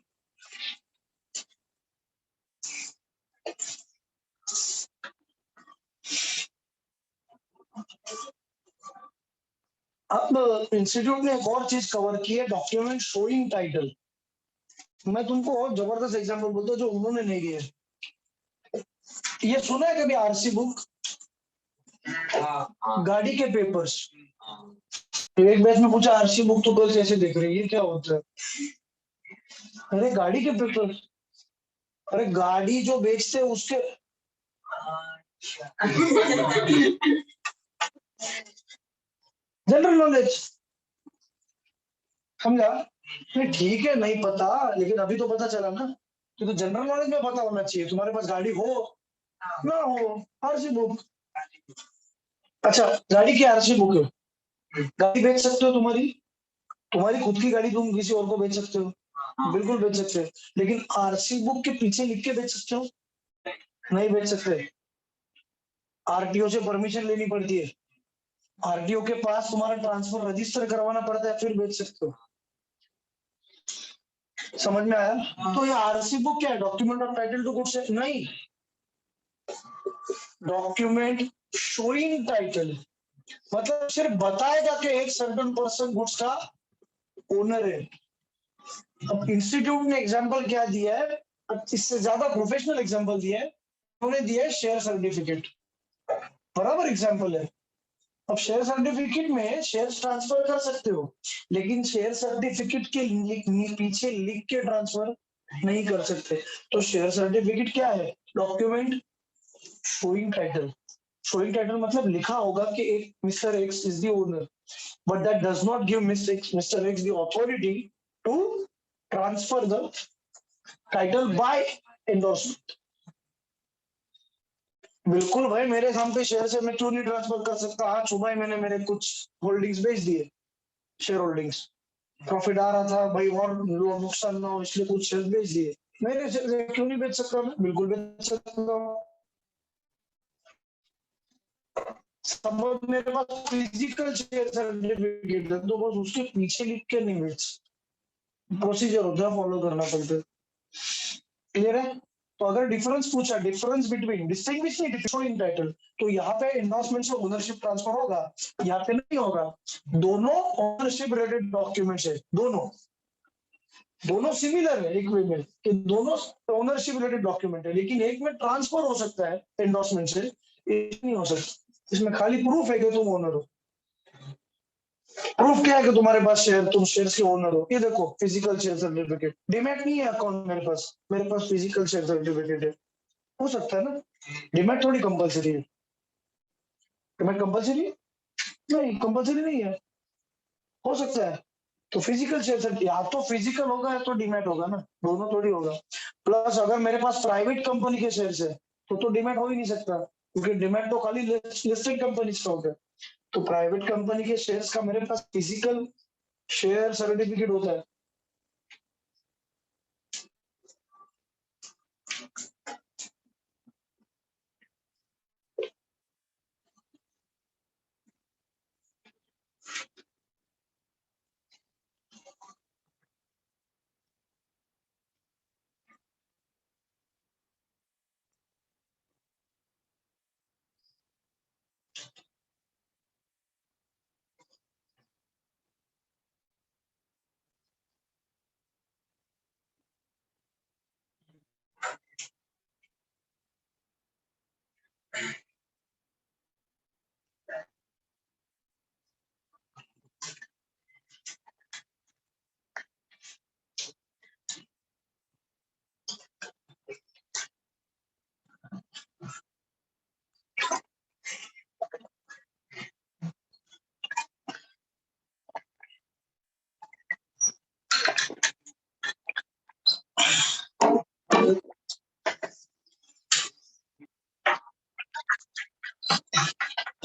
अब इंस्टीट्यूट ने एक और चीज कवर की है, डॉक्यूमेंट शोइंग टाइटल। मैं तुमको और जबरदस्त एग्जांपल बोलता हूँ जो उन्होंने नहीं दिए। ये सुना है कभी आरसी बुक, गाड़ी के पेपर्स? एक बैच में पूछा आरसी बुक तो गर्ल्स ऐसे देख रही है, क्या होता है? अरे गाड़ी के पेपर, अरे गाड़ी जो बेचते हैं उसके जनरल नॉलेज, समझा? नहीं ठीक है, नहीं पता, लेकिन अभी तो पता चला ना कि तो जनरल नॉलेज में पता होना चाहिए। तुम्हारे पास गाड़ी हो ना हो, आरसी बुक। अच्छा, गाड़ी की आरसी बुक है, गाड़ी बेच सकते हो तुम्हारी, तुम्हारी खुद की गाड़ी तुम किसी और को बेच सकते हो, बिल्कुल बेच सकते हो, लेकिन आरसी बुक के पीछे लिख के बेच सकते हो? नहीं बेच सकते। आरटीओ से परमिशन लेनी पड़ती है, आरटीओ के पास तुम्हारा ट्रांसफर रजिस्टर करवाना पड़ता है, फिर बेच सकते हो। समझ में आया? तो ये आरसी बुक क्या है? Document of title to goods है? नहीं, डॉक्यूमेंट शोइंग टाइटल मतलब सिर्फ बताएगा कि एक सर्टेन पर्सन गुड्स का ओनर है। अब इंस्टीट्यूट ने एग्जांपल क्या दिया है, अब इससे ज्यादा प्रोफेशनल एग्जांपल दिया है, उन्होंने दिया है शेयर सर्टिफिकेट। बराबर एग्जांपल है। अब शेयर सर्टिफिकेट में शेयर ट्रांसफर कर सकते हो, लेकिन शेयर सर्टिफिकेट के पीछे लिख के ट्रांसफर नहीं कर सकते। तो शेयर सर्टिफिकेट क्या है? Document showing title. Showing title मतलब लिखा होगा कि एक mister X is the owner, but that does not give mister X the authority to transfer the title by endorsement. बिल्कुल भाई, मेरे नाम पे शेयर से मैं क्यों नहीं ट्रांसफर कर सकता? आज सुबह ही मैंने मेरे कुछ होल्डिंग्स बेच दिए, शेयर होल्डिंग्स, प्रॉफिट आ रहा था भाई और नुकसान ना हो इसलिए कुछ शेयर बेच दिए। मेरे शेयर क्यों नहीं बेच सकता? मैं बिल्कुल बेच सकता हूँ। सब मेरे पास फिजिकल शेयर सर्टिफिकेट है, तो बस उसके पीछे लिख के नहीं बेच, प्रोसीजर होता है, फॉलो करना पड़ता है। क्लियर है? तो अगर डिफरेंस पूछा, डिफरेंस बिटवीन, डिस्टिंग्विश नहीं, शोइंग टाइटल, तो यहाँ पे एंडोर्समेंट से ओनरशिप ट्रांसफर होगा, यहाँ पे नहीं होगा। दोनों ओनरशिप रिलेटेड डॉक्यूमेंट्स है, दोनों दोनों सिमिलर है एक वे में कि दोनों ओनरशिप रिलेटेड डॉक्यूमेंट है, लेकिन एक में ट्रांसफर हो सकता है एंडोर्समेंट से, एक नहीं हो सकता। इसमें खाली प्रूफ है कि तुम ओनर हो। प्रूफ क्या है कि तुम्हारे पास शेयर, तुम शेयर के ओनर हो? ये देखो फिजिकल शेयर सर्टिफिकेट, डीमैट नहीं है अकाउंट मेरे पास फिजिकल शेयर सर्टिफिकेट है। हो सकता है ना, डीमैट थोड़ी कंपलसरी है। डीमैट कंपलसरी नहीं, कंपलसरी नहीं है, हो सकता है। तो फिजिकल शेयर सर्टिफिकेट या तो फिजिकल होगा या तो डीमैट होगा ना, दोनों थोड़ी होगा। प्लस अगर मेरे पास प्राइवेट कंपनी के शेयर है तो डीमैट हो ही नहीं सकता, क्योंकि डीमैट तो खाली लिस्टेड कंपनी का होगा। तो प्राइवेट कंपनी के शेयर्स का मेरे पास फिजिकल शेयर सर्टिफिकेट होता है।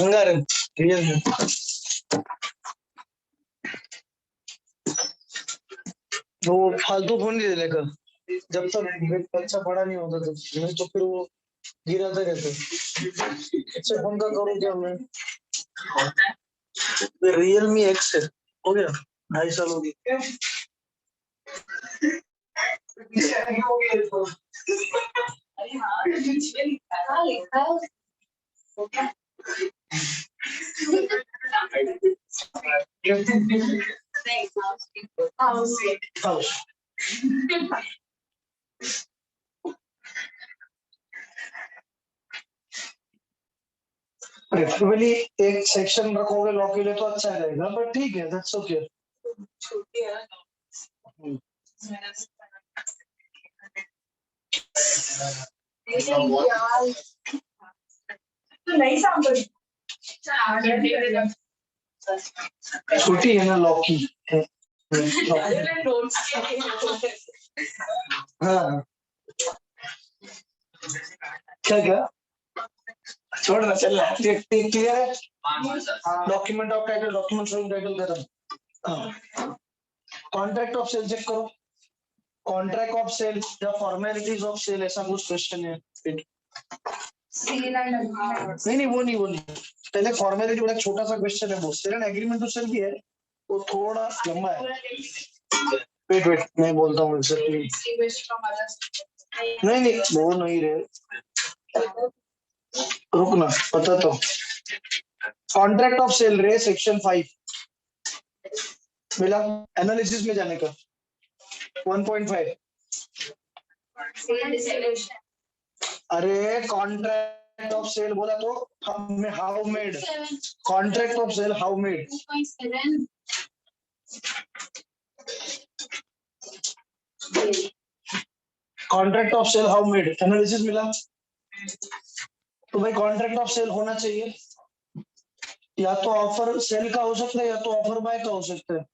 अंगार रियल में वो फालतू फोन नहीं लेकर, जब तक बच्चा बड़ा नहीं होता तब, नहीं तो फिर वो गिराते रहते। अच्छा फोन का करूँ क्या मैं? रियलमी एक्स है, हो गया 2.5 साल हो गए। अरे हाँ, लिखा है नहीं, हाउस हाउस। प्रेफरेबली एक सेक्शन रखोगे लॉ के लिए तो अच्छा रहेगा, बट ठीक है, दैट्स ओके। छुट्टी है यार, तो नहीं समझ छुट्टी है ना लॉ की। नोट्स हाँ, क्या छोड़ ना, चल रहा है, क्लियर है। Document of title, document showing title दे रहा हूँ। कॉन्ट्रैक्ट ऑफ सेल चेक करो, कॉन्ट्रैक्ट ऑफ सेल या फॉर्मेलिटीज ऑफ सेल, ऐसा कुछ क्वेश्चन है। नहीं, वो नहीं, पहले फॉर्मेलिटी वाला छोटा सा क्वेश्चन है, वो sale and agreement to sale भी है, वो थोड़ा लंबा है। वेट मैं बोलता हूँ नहीं वो नहीं रहे, रुकना पता तो। कॉन्ट्रैक्ट ऑफ सेल रे सेक्शन 5 मिला, एनालिसिस में जाने का 1.5। अरे कॉन्ट्रैक्ट ऑफ सेल बोला तो हमने how made, contract of sale how made. Contract of sale how made, analysis मिला। तो भाई कॉन्ट्रैक्ट ऑफ सेल होना चाहिए, या तो ऑफर सेल का हो सकता है, या तो ऑफर बाय का हो सकता है।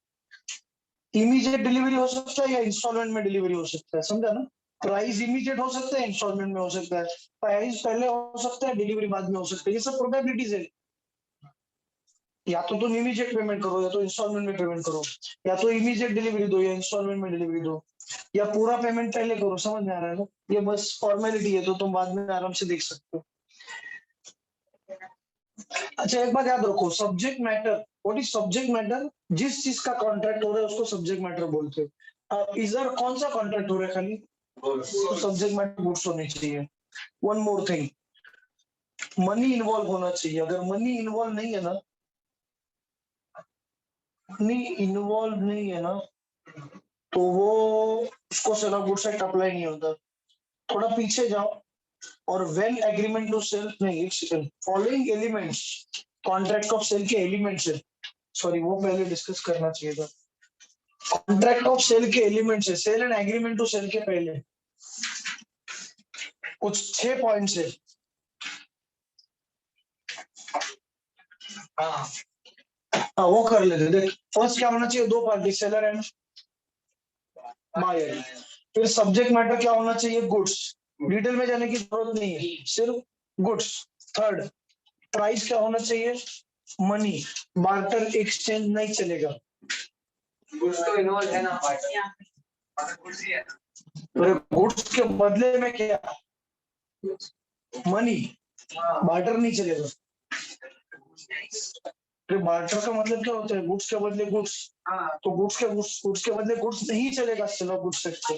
इमीडिएट डिलीवरी हो सकता है या इंस्टॉलमेंट में डिलीवरी हो सकता है, समझा ना। प्राइस इमीडिएट हो सकता है, इंस्टॉलमेंट में हो सकता है, प्राइस पहले हो सकता है, डिलीवरी बाद में हो सकता है, ये सब प्रोबेबिलिटीज है। या तो तुम इमीडिएट पेमेंट करो, या तो इंस्टॉलमेंट में पेमेंट करो, या तो इमीडिएट डिलीवरी दो या इंस्टॉलमेंट में डिलीवरी दो, या पूरा पेमेंट पहले करो। समझ में आ रहा है ना, ये बस फॉर्मेलिटी है, तो तुम बाद में आराम से देख सकते हो। अच्छा एक बात याद रखो, subject matter, what is subject matter? जिस चीज का कॉन्ट्रैक्ट हो रहा है उसको सब्जेक्ट मैटर बोलते हैं। इधर कौन सा कॉन्ट्रैक्ट हो रहा है खाली, तो सब्जेक्ट मैटर गुड्स होनी चाहिए। One more thing, money involve होना चाहिए। अगर मनी इन्वॉल्व नहीं है ना, मनी इन्वॉल्व नहीं है ना, तो वो उसको sale of goods act apply नहीं होता। थोड़ा पीछे जाओ, और वेन एग्रीमेंट टू सेल नहीं, following elements contract of sale के एलिमेंट्स है, सॉरी वो पहले डिस्कस करना चाहिए था। कॉन्ट्रैक्ट ऑफ सेल के एलिमेंट्स है, sale and agreement to sale के पहले कुछ 6 पॉइंट्स है। हाँ वो कर लेते। देख फर्स्ट क्या होना चाहिए, दो पार्टी, सेलर एंड बायर। फिर सब्जेक्ट मैटर क्या होना चाहिए, गुड्स, डिटेल में जाने की जरूरत नहीं है, सिर्फ गुड्स। थर्ड, प्राइस क्या होना चाहिए, मनी, बार्टर एक्सचेंज नहीं चलेगा। गुड्स तो इन्वॉल्व है ना, गुड्स के बदले में क्या, मनी, बार्टर नहीं चलेगा। फिर बार्टर का मतलब क्या होता है, गुड्स के बदले गुड्स, तो गुड्स के बदले गुड्स नहीं चलेगा सेल ऑफ गुड्स एक्ट को।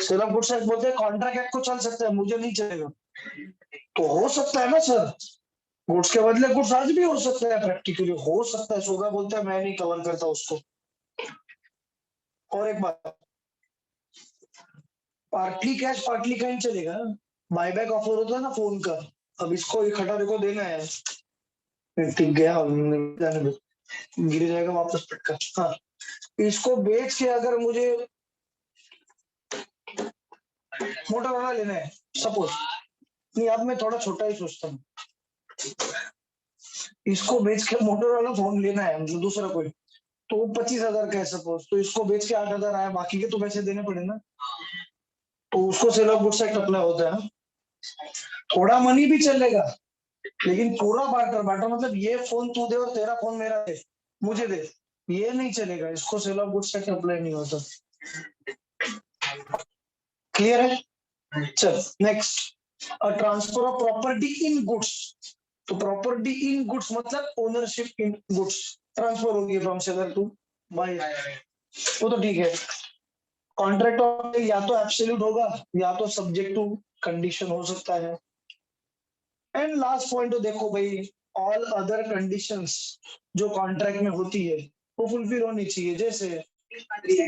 सेल ऑफ गुड्स एक्ट बोलते हैं कॉन्ट्रैक्ट एक्ट को चल सकता है, मुझे नहीं चलेगा। तो हो सकता है ना सर, गुड्स के बदले गुड्स आज भी हो सकता है, प्रैक्टिकली हो सकता है। सोगा बोलता है मैं नहीं कवर करता उसको। और एक बात, पार्टली कैश पार्टली कहीं चलेगा, बायबैक ऑफर होता है ना फोन का, अब इसको इकट्ठा देखो देना है, टिक गया, जाने दो, गिर जाएगा वापस पटका। हाँ, इसको बेच के अगर मुझे मोटरोला लेना है सपोज, नहीं अब मैं थोड़ा छोटा ही सोचता हूँ, इसको बेच के मोटरोला फोन लेना है, मतलब दूसरा कोई, तो 25,000 का है सपोज, तो इसको बेच के 8,000 आया, बाकी के तो पैसे देने पड़े ना, तो उसको sale of goods act apply होता है। थोड़ा मनी भी चलेगा, लेकिन पूरा बार्टर, बार्टर मतलब ये फोन तू दे और तेरा फोन मेरा दे, मुझे दे, ये नहीं चलेगा, इसको Sale of goods act apply नहीं होता। क्लियर है। चल next, transfer of property in goods. तो प्रॉपर्टी इन गुड्स मतलब ओनरशिप इन गुड्स ट्रांसफर होगी फ्रॉम सेलर टू बायर, वो तो ठीक है। कॉन्ट्रैक्ट ऑफ या तो एब्सोल्यूट होगा, या तो सब्जेक्ट टू कंडीशन हो सकता है। एंड लास्ट पॉइंट तो देखो भाई, ऑल अदर कंडीशंस जो कॉन्ट्रैक्ट में होती है वो फुलफिल होनी चाहिए, जैसे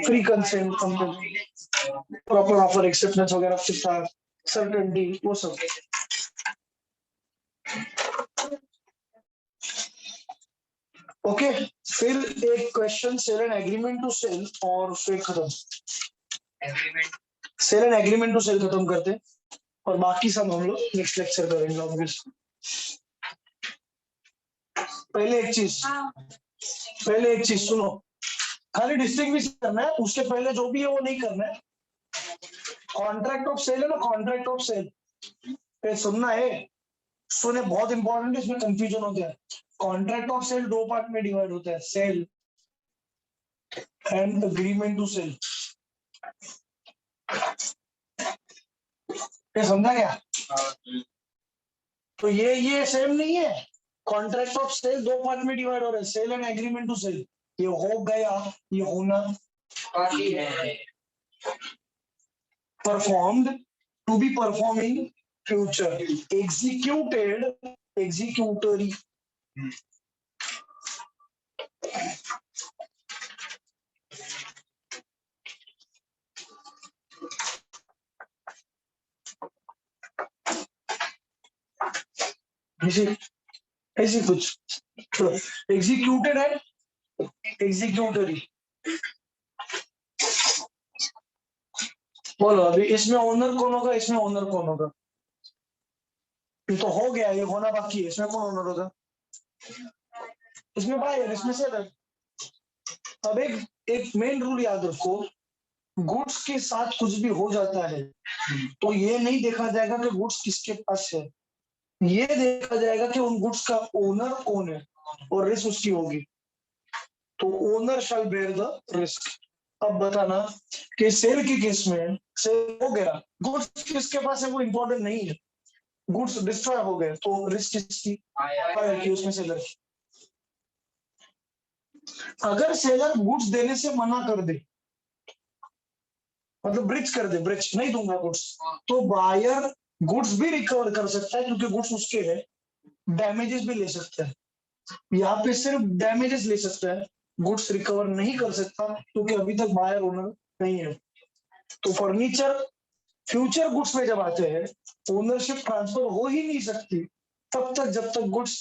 free consent, proper offer acceptance वगैरह, सर्टेनिटी, वो सब। ओके, फिर एक question, sale and agreement to sale, और फिर खत्म। Agreement sale and agreement to sale खत्म करते हैं, और बाकी सब हम लोग नेक्स्ट लेक्चर करेंगे ऑब्वियसली। पहले एक चीज सुनो, खाली डिस्टिंग्विश करना है, उसके पहले जो भी है वो नहीं करना है। कॉन्ट्रैक्ट ऑफ सेल है ना, कॉन्ट्रैक्ट ऑफ सेल पे सुनना है, सुने, बहुत इंपॉर्टेंट है, इसमें कंफ्यूजन हो गया है। कॉन्ट्रैक्ट ऑफ सेल दो पार्ट में डिवाइड होता है, sale and agreement to sale. ये समझा क्या? तो ये सेम नहीं है। कॉन्ट्रैक्ट ऑफ सेल दो पार्ट में डिवाइड हो रहा है, sale and agreement to sale. ये हो गया, ये होना बाकी है। Performed, to be perform in future, executed, executory. ऐसी कुछ एग्जीक्यूटेड है, एग्जीक्यूटरी। बोलो अभी इसमें ओनर कौन होगा, इसमें ओनर कौन होगा? ये तो हो गया, ये होना बाकी है, इसमें कौन ओनर होगा? इसमें बायर, इसमें सेलर। अब एक मेन रूल याद रखो, गुड्स के साथ कुछ भी हो जाता है तो ये नहीं देखा जाएगा कि गुड्स किसके पास है, ये देखा जाएगा कि उन गुड्स का ओनर कौन है और रिस्क उसकी होगी। तो owner shall bear the risk. अब बताना कि सेल के केस में सेल हो गया, गुड्स किसके पास है वो इंपॉर्टेंट नहीं है, गुड्स डिस्ट्रॉय हो गए तो रिस्क किसकी? बायर की, उसमें सेलर की। अगर सेलर गुड्स देने से मना कर दे, मतलब ब्रिज कर दे, ब्रिज नहीं दूंगा गुड्स, तो बायर गुड्स भी रिकवर कर सकता है क्योंकि गुड्स उसके है, डैमेजेस भी ले सकता है। यहाँ पे सिर्फ डैमेजेस ले सकता है, गुड्स रिकवर नहीं कर सकता क्योंकि अभी तक बायर ओनर नहीं है। तो फर्नीचर फ्यूचर गुड्स में जब आते हैं, ओनरशिप ट्रांसफर हो ही नहीं सकती तब तक जब तक गुड्स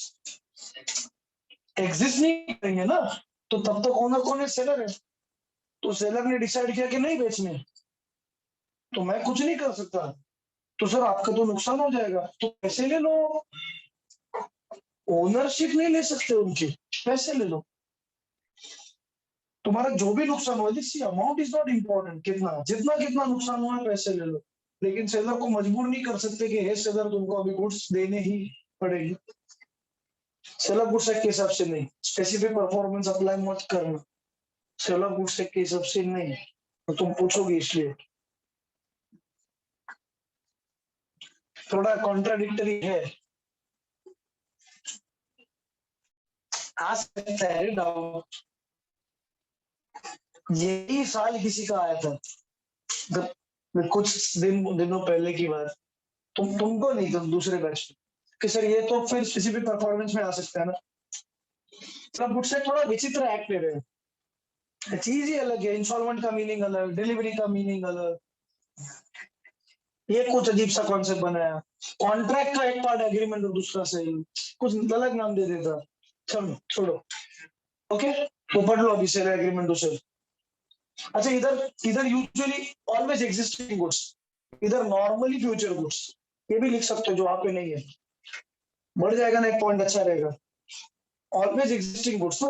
एग्जिस्ट नहीं करेंगे ना, तो तब तक ओनर कौन है? सेलर है। तो सेलर ने डिसाइड किया कि नहीं बेचने, तो मैं कुछ नहीं कर सकता, तो सर आपका तो नुकसान हो जाएगा, तो पैसे ले लो। ओनरशिप नहीं ले सकते उनकी, पैसे ले लो। तुम्हारा जो भी नुकसान हुआ, this amount is not important, कितना जितना कितना नुकसान हुआ है पैसे ले लो। लेकिन सेलर को मजबूर नहीं कर सकते कि हे सेलर तुमको अभी गुड्स देने ही पड़ेगी। सेलर गुड्स एक्ट के हिसाब से नहीं, स्पेसिफिक परफॉर्मेंस अप्लाई मत करना, सेलर गुड्स एक्ट के हिसाब से नहीं, तो तुम पूछोगे इसलिए। थोड़ा कॉन्ट्राडिक्टरी है, आ सकता है डाउट। यही साल किसी का आया था, कुछ दिनों पहले की बात, तुमको नहीं, तुम दूसरे बैच में, कि सर ये तो फिर स्पेसिफिक परफॉर्मेंस में आ सकता है ना। सब मुझसे थोड़ा विचित्र एक्ट ले रहे हैं, चीज ही अलग है, इंस्टॉलमेंट का मीनिंग अलग, डिलीवरी का मीनिंग अलग, ये कुछ अजीब सा कॉन्सेप्ट बनाया। कॉन्ट्रैक्ट का एक पार्ट एग्रीमेंट और दूसरा सही, कुछ अलग नाम दे देता। चलो छोड़ो, ओके, तो पढ़ लो अभी सेल एग्रीमेंट टू सेल। अच्छा, इधर इधर यूजुअली ऑलवेज एग्जिस्टिंग गुड्स, इधर नॉर्मली फ्यूचर गुड्स, ये भी लिख सकते हो जो आप पे नहीं है, बढ़ जाएगा ना, एक पॉइंट अच्छा रहेगा। ऑलवेज एग्जिस्टिंग गुड्स ना,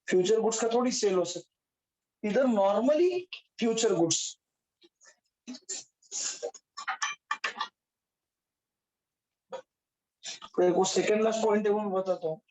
फ्यूचर गुड्स का थोड़ी सेल हो सकती, इधर नॉर्मली फ्यूचर गुड्स। वो सेकेंड लास्ट पॉइंट है वो मैं बताता हूँ।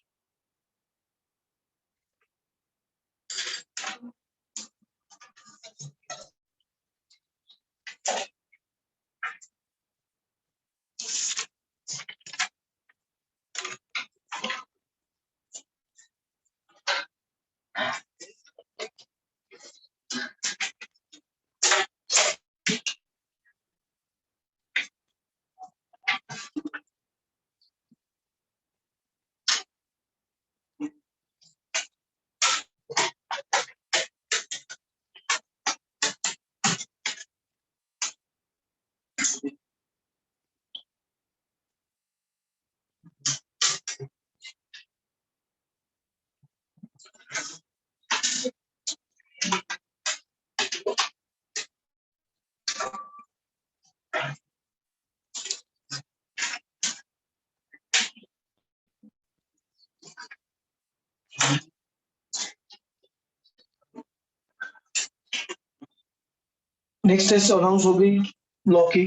नेक्स्ट टेस्ट अनाउंस हो गई लॉ की,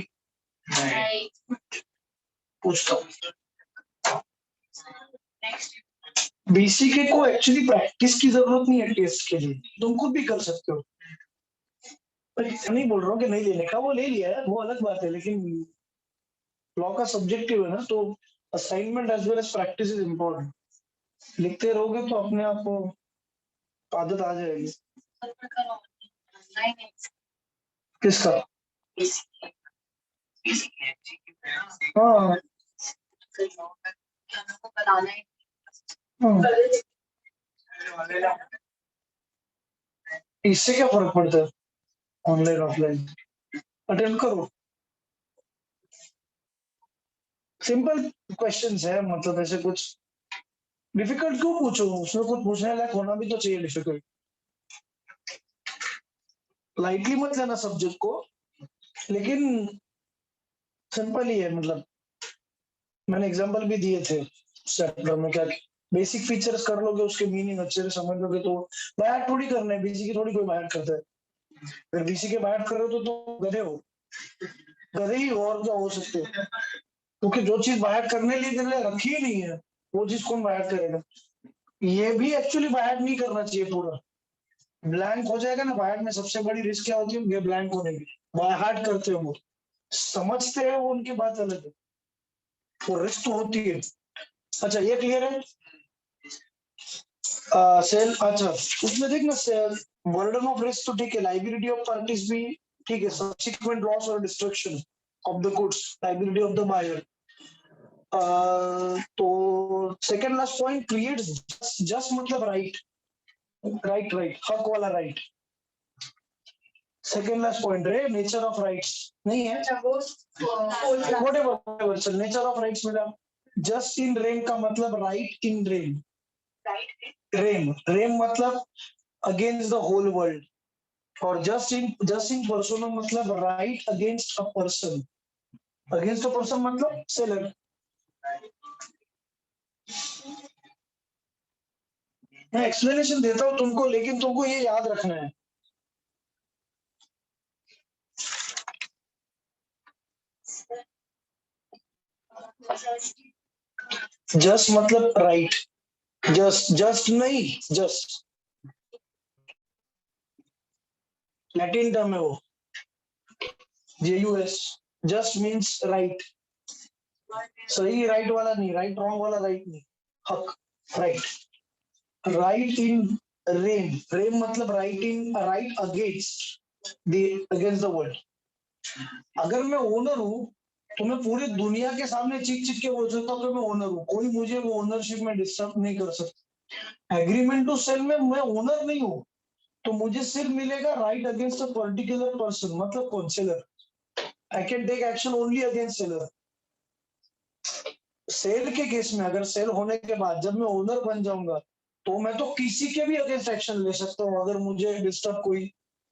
Right. पूछता हूँ। Next. बीसीके को एक्चुअली प्रैक्टिस की जरूरत नहीं है टेस्ट के लिए, तुम खुद भी कर सकते हो। पर नहीं बोल रहा हूँ कि नहीं लेने का, वो ले लिया है वो अलग बात है, लेकिन लॉ का सब्जेक्टिव है ना, तो assignment as well as practice is important. लिखते रहोगे तो अपने आप को आदत आ जाएगी। किसका? हाँ हाँ, इससे क्या फर्क पड़ता है, ऑनलाइन ऑफलाइन अटेम्प्ट करो। सिंपल क्वेश्चंस है, मतलब ऐसे कुछ डिफिकल्ट क्यों पूछो, उसमें कुछ पूछने लायक होना भी तो चाहिए। डिफिकल्ट लाइटली मत लेना सब्जेक्ट को, लेकिन सिंपल ही है। मतलब मैंने एग्जांपल भी दिए थे चैप्टर में, क्या बेसिक फीचर्स कर लोगे, उसके मीनिंग अच्छे से समझ लोगे तो बायट थोड़ी करना है, बीसी की थोड़ी कोई बायट करता है। अगर बीसी के बायट कर रहे हो तो गधे हो, गधे ही हो, और क्या हो सकते हो, क्योंकि जो चीज बायट करने लिए रखी ही नहीं है वो चीज कौन बायट करेगा। ये भी एक्चुअली बायट नहीं करना चाहिए, पूरा ब्लैंक हो जाएगा ना। बायट में सबसे बड़ी रिस्क क्या होती है, ये ब्लैंक होने की। बायहार्ट करते हो वो, समझते हैं वो उनकी बात अलग है, वो रिस्क तो होती है। अच्छा ये क्लियर है। सेल, अच्छा उसमें देख ना, बर्डन ऑफ रिस्क तो ठीक है, लाइबिलिटी ऑफ पार्टीज भी ठीक है, सब्सिक्वेंट लॉस और destruction of the goods, liability of the buyer. तो second last point creates just मतलब राइट, राइट राइट, हक वाला राइट। सेकंड लास्ट पॉइंट है नेचर ऑफ राइट्स, नहीं है व्हाटएवर चल, नेचर ऑफ राइट्स मिला। जस्ट इन रेम का मतलब right in rem, rem rem मतलब अगेंस्ट द होल वर्ल्ड, और जस्ट इन पर्सोना मतलब right against a person. Against a person मतलब सेलर। मैं एक्सप्लेनेशन देता हूँ तुमको, लेकिन तुमको ये याद रखना है। जस्ट मतलब राइट, जस्ट जस्ट नहीं, जस्ट लैटिन टर्म है वो, JUS। जस्ट मीन्स राइट, सही राइट वाला नहीं, राइट रॉन्ग वाला राइट नहीं, हक right. Right in rem, rem मतलब right in, right against the, against the world. अगर मैं ओनर हूँ तो मैं पूरी दुनिया के सामने चीख चीख के बोल सकता हूँ कि मैं ओनर हूँ, कोई मुझे वो ओनरशिप में डिस्टर्ब नहीं कर सकता। एग्रीमेंट टू सेल में मैं ओनर नहीं हूँ, तो मुझे सिर्फ मिलेगा right against a particular person, मतलब कौन, seller. I can take action only against seller. Sale के केस में अगर सेल होने के बाद जब मैं ओनर बन जाऊंगा, तो मैं तो किसी के भी अगेंस्ट एक्शन ले सकता हूँ, अगर मुझे डिस्टर्ब कोई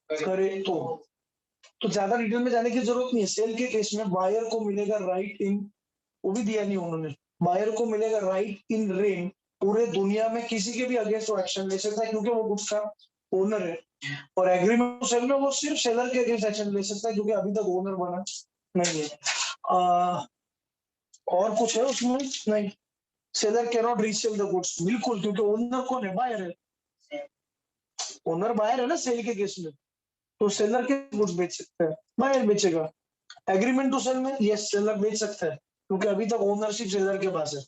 करे तो ज्यादा डिटेल में जाने की जरूरत नहीं है। सेल के केस में बायर को मिलेगा राइट इन, वो भी दिया नहीं उन्होंने, बायर को मिलेगा राइट इन रेन, पूरे दुनिया में किसी के भी अगेंस्ट वो एक्शन ले सकता है, क्योंकि वो गुड्स का ओनर है। और एग्रीमेंट सेल में वो सिर्फ सेलर के अगेंस्ट एक्शन ले सकता है, क्योंकि अभी तक ओनर बना नहीं है। और कुछ है उसमें नहीं। Seller can not resale the goods, बिल्कुल, क्योंकि ओनर कौन है, बायर है। ओनर बायर है ना सेल के केस में, तो सेलर के गुड्स बेच सकता है, बायर बेचेगा। एग्रीमेंट टू सेल में यस, सेलर बेच सकता है, क्योंकि अभी तक ओनरशिप सेलर के पास है।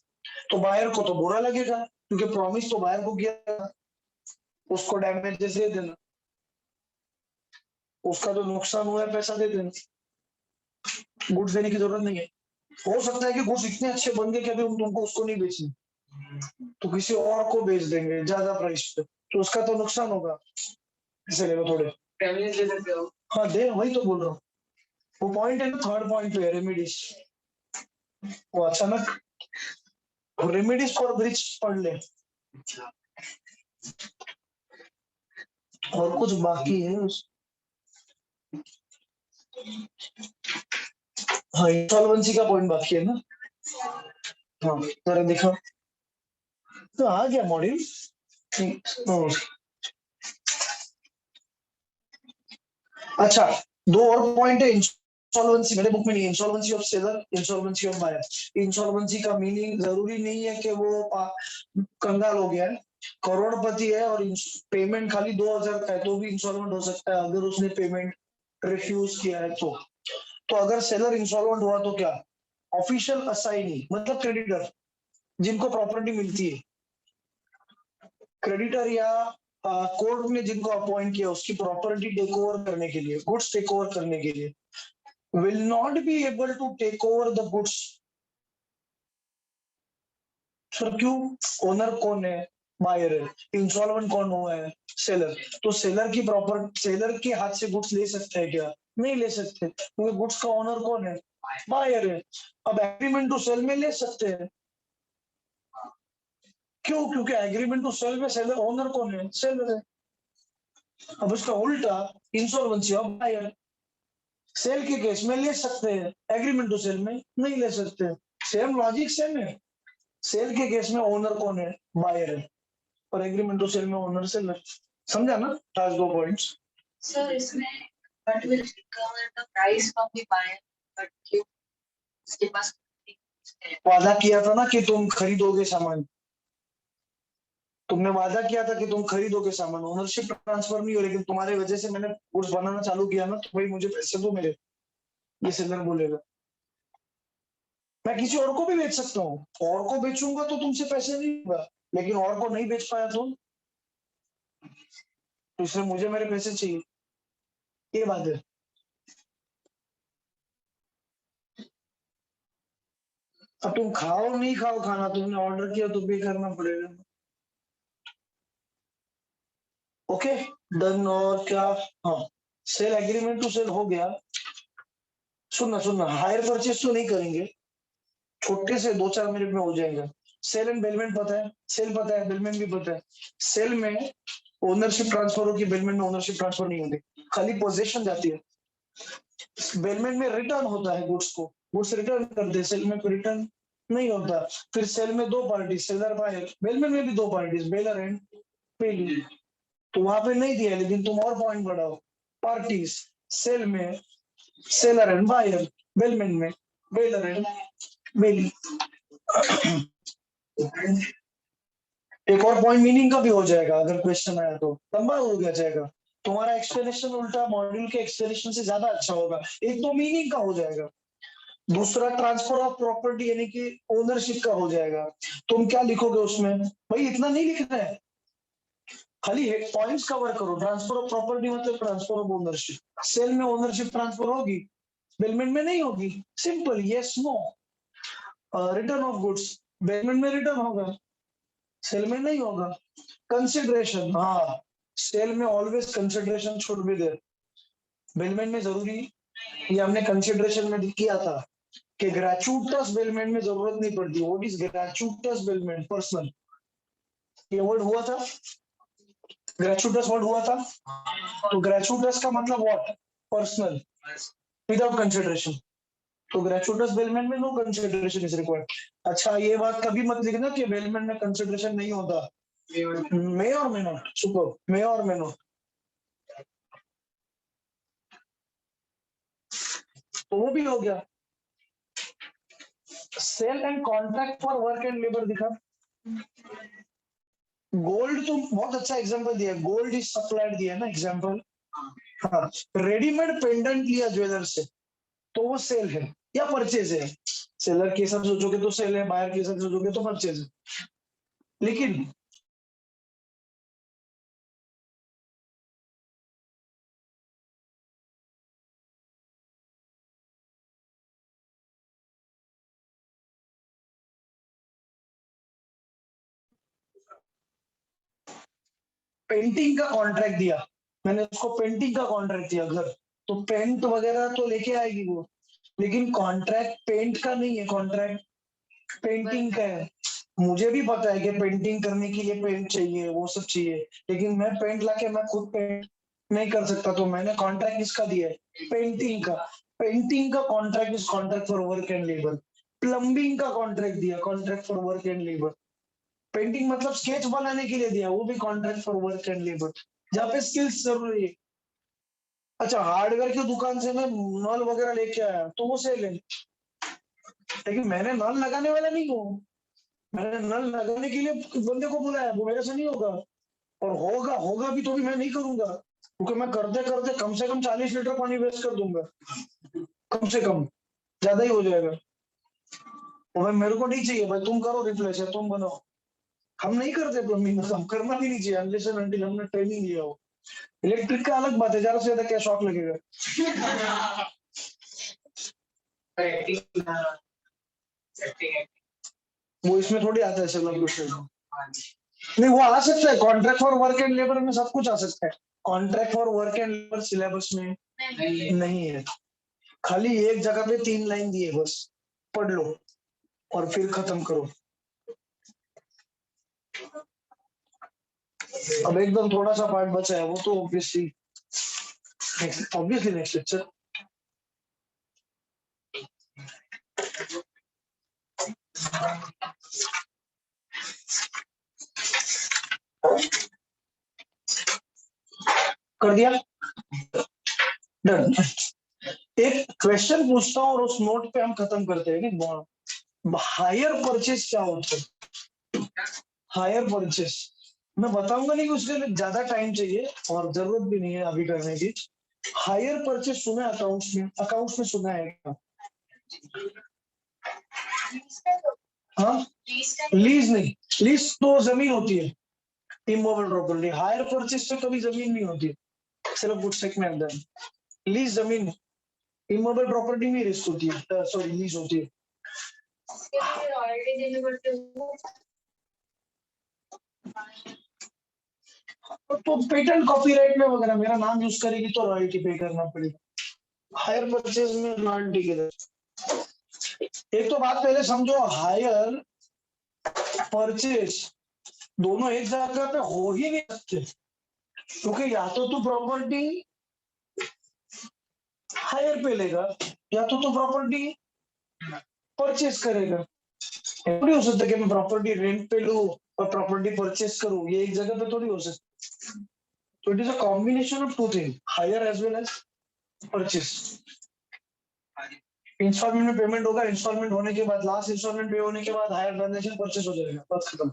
तो बायर को तो बुरा लगेगा, क्योंकि प्रॉमिस तो बायर को किया था, उसको डैमेजेस दे देना, उसका जो नुकसान हुआ है पैसा दे देना, गुड्स देने की जरूरत नहीं है। हो सकता है कि गुड्स इतने अच्छे बन गए कि अभी तुमको उसको नहीं बेचनी, तो किसी और को बेच देंगे ज्यादा प्राइस पे, तो उसका तो नुकसान होगा, इसलिए थोड़े फैमिली ले सकते हो। हाँ दे, वही तो बोल रहा हूँ। वो पॉइंट है ना, थर्ड पॉइंट पे रेमेडीज, वो अचानक रेमेडीज फॉर ब्रिज पढ़ ले। और कुछ बाकी है हाँ, इंसॉल्वेंसी का पॉइंट बाकी है ना। हाँ जरा देखो, तो आ गया मॉड्यूल। अच्छा दो और पॉइंट है इंसॉल्वेंसी, मेरे बुक में नहीं है, insolvency of seller, insolvency of buyer. Insolvency का मीनिंग जरूरी नहीं है कि वो कंगाल हो गया है, करोड़पति है और पेमेंट खाली 2000 का है तो भी इंसॉल्वेंट हो सकता है अगर उसने पेमेंट रिफ्यूज किया है तो अगर सेलर इंसॉल्वेंट हुआ तो क्या, ऑफिशियल असाइनी मतलब क्रेडिटर जिनको प्रॉपर्टी मिलती है, क्रेडिटर या कोर्ट ने जिनको अपॉइंट किया उसकी प्रॉपर्टी टेक ओवर करने के लिए, गुड्स टेक ओवर करने के लिए, will not be able to take over the goods। Sir क्यों, ओनर कौन है, बायर है, इंसॉल्वेंट कौन हुआ है, सेलर। तो सेलर की प्रॉपर्टी, सेलर के हाथ से गुड्स ले सकते हैं क्या, नहीं ले सकते, क्योंकि गुड्स का ओनर कौन है, बायर है। अब एग्रीमेंट टू सेल में ले सकते हैं, क्यों, क्योंकि एग्रीमेंट टू सेल में सेलर ओनर कौन है, सेलर है। अब उसका उल्टा इंसॉल्वेंसी ऑफ बायर, सेल के केस में ले सकते हैं, एग्रीमेंट टू सेल में नहीं ले सकते, सेम लॉजिक सेम है। सेल के केस में ओनर कौन है, बायर है, और एग्रीमेंट टू सेल में ओनर सेलर। समझा ना लास्ट दो पॉइंट्स। सर इसमें what will recover the price from the buyer, but क्यों उसके पास वादा किया था ना कि तुम खरीदोगे सामान, तुमने वादा किया था कि तुम खरीदोगे सामान, ओनरशिप ट्रांसफर नहीं हो, लेकिन तुम्हारे वजह से मैंने गुड्स बनाना चालू किया ना, तो भाई मुझे पैसे दो मेरे, ये सेलर बोलेगा। मैं किसी और को भी बेच सकता हूँ, और को बेचूंगा तो तुमसे पैसे नहीं होगा, लेकिन और को नहीं बेच पाया तो इसलिए मुझे मेरे पैसे चाहिए, ये बात है। अब तुम खाओ नहीं खाओ खाना, तुमने ऑर्डर किया तो पे करना पड़ेगा। Okay done. और क्या, हाँ सेल एग्रीमेंट टू सेल हो गया। सुनना सुनना, हायर परचेज तो नहीं करेंगे, छोटे से 2-4 मिनट में हो जाएगा। सेल एंड बेलमेंट पता है, सेल पता है, बेलमेंट भी पता है। सेल में ओनरशिप ट्रांसफर होगी, बेलमेंट में ओनरशिप ट्रांसफर नहीं होती, खाली पोजीशन जाती है। बेलमेंट में रिटर्न होता है गुड्स को, गुड्स रिटर्न करते हैं, सेल में रिटर्न नहीं होता। फिर सेल में दो पार्टी, सेलर बायर, बेलमेंट में भी दो पार्टीज, बेलर एंड पेली। तो वहां पे नहीं दिया, लेकिन तुम और पॉइंट बढ़ाओ, पार्टीज सेल में सेलर एंड बायर, बेलमेंट में बेलर एंड बेली। एक और पॉइंट मीनिंग का भी हो जाएगा, अगर क्वेश्चन आया तो लंबा हो गया जाएगा तुम्हारा एक्सप्लेनेशन, उल्टा मॉड्यूल के एक्सप्लेनेशन से ज्यादा अच्छा होगा, एक दो मीनिंग का हो जाएगा। दूसरा ट्रांसफर ऑफ प्रॉपर्टी यानी कि ओनरशिप का हो जाएगा। तुम क्या लिखोगे उसमें, भाई इतना नहीं लिखना है, खाली पॉइंट्स कवर करो। ट्रांसफर ऑफ प्रॉपर्टी मतलब ट्रांसफर ऑफ ओनरशिप, सेल में ओनरशिप ट्रांसफर होगी, बेलमेंट में नहीं होगी, simple yes no. Return of goods, bailment में रिटर्न होगा, सेल में नहीं होगा। कंसिडरेशन, हाँ सेल में always consideration should be there, bailment में जरूरी, ये हमने कंसिडरेशन में किया था कि ग्रेचुटस बेलमेंट में जरूरत नहीं पड़ती। व्हाट इज ग्रेचुटस बेलमेंट, पर्सनल, ये वर्ड हुआ था, ग्रेचुटस वर्ड हुआ था, तो ग्रेचुटस का मतलब व्हाट, पर्सनल, विदाउट कंसिडरेशन। तो ग्रेचुटस बेलमेंट में नो कंसिडरेशन इज रिक्वायर्ड। अच्छा ये बात कभी मत लिखना कि बेलमेंट में कंसिडरेशन नहीं होता, मे और मे नॉट, सुपर, मे और मे नॉट। तो वो भी हो गया। Sale and contract for work and labour दिखा, गोल्ड तो बहुत अच्छा एग्जांपल दिया, गोल्ड इज सप्लाइड दिया ना एग्जांपल। हाँ रेडीमेड पेंडेंट लिया ज्वेलर से तो वो सेल है या परचेज है, सेलर के हिसाब से सोचोगे तो सेल है, बायर के हिसाब से सोचोगे तो परचेज है। लेकिन पेंटिंग का कॉन्ट्रैक्ट दिया, मैंने उसको पेंटिंग का कॉन्ट्रैक्ट दिया घर, तो पेंट वगैरह तो लेके आएगी वो, लेकिन कॉन्ट्रैक्ट पेंट का नहीं है, कॉन्ट्रैक्ट पेंटिंग का है। मुझे भी पता है कि पेंटिंग करने के लिए पेंट चाहिए, वो सब चाहिए, लेकिन मैं पेंट लाके मैं खुद पेंट नहीं कर सकता, तो मैंने कॉन्ट्रैक्ट किसका दिया है, पेंटिंग का। पेंटिंग का contract is contract for work and labour. Plumbing का कॉन्ट्रैक्ट दिया, contract for work and labour. Painting मतलब स्केच बनाने के लिए दिया, वो भी contract for work and labour, जहाँ पे स्किल्स जरूरी है। अच्छा हार्डवेयर की दुकान से मैं नल वगैरह लेके आया तो वो सेल है, लेकिन मैंने नल लगाने वाला नहीं हूँ। मैंने नल लगाने के लिए बंदे को बुलाया, वो मेरे से नहीं होगा। और होगा होगा भी तो भी मैं नहीं करूंगा, क्योंकि मैं करते करते कम से कम 40 लीटर पानी वेस्ट कर दूंगा, कम से कम, ज्यादा ही हो जाएगा। तो भाई मेरे को नहीं चाहिए भाई, तुम करो रिप्लेस है, तुम बनाओ। हम नहीं करते प्लम्बिंग, हम करना भी नहीं चाहिए अनलेस एंड अनटिल हमने ट्रेनिंग लिया हो। इलेक्ट्रिक का अलग बात है, ज्यादा से ज्यादा क्या शॉक लगेगा। वो इसमें थोड़ी आता है सब कुछ। नहीं वो आ सकता है, contract for work and labour में सब कुछ आ सकता है। Contract for work and labour syllabus में नहीं है। खाली एक जगह पे 3 लाइन दी है बस, पढ़ लो और फिर खत्म करो। अब एकदम थोड़ा सा पार्ट बचा है, वो तो ऑब्वियसली नेक्स्ट लेक्चर। कर दिया, डन। एक क्वेश्चन पूछता हूँ और उस नोट पे हम खत्म करते हैं कि हायर परचेस क्या होता है। हायर परचेस मैं बताऊंगा नहीं कि उसके लिए ज्यादा टाइम चाहिए और जरूरत भी नहीं है अभी करने की। हायर परचेस सुना है अकाउंट्स में सुना है क्या? हाँ, लीज नहीं, लीज तो जमीन होती है, इमूवेबल प्रॉपर्टी। हायर परचेस में कभी जमीन नहीं होती, सिर्फ गुड सेक में अंदर। लीज जमीन, इमूवेबल प्रॉपर्टी में रिस्क होती है, सॉरी लीज होती है। तो पेटेंट कॉपीराइट में वगैरह मेरा नाम यूज करेगी तो रॉयल्टी पे करना पड़ेगा। हायर परचेज में रॉयल्टी के लिए एक तो बात पहले समझो, हायर परचेज दोनों एक जगह पे हो ही नहीं सकते, क्योंकि या तो तू प्रॉपर्टी हायर पे लेगा या तो तू प्रॉपर्टी परचेज करेगा। थोड़ी हो सकता कि मैं प्रॉपर्टी रेंट पे लूं और प्रॉपर्टी परचेज करूं, ये एक जगह पे थोड़ी हो सकता। तो it is a combination of two thing, hire as well as purchase. Instalment में पेमेंट होगा, इंस्टॉलमेंट होने के बाद लास्ट इंस्टॉलमेंट पे होने के बाद हायर ट्रांजेक्शन परचेज हो जाएगा, बस खत्म।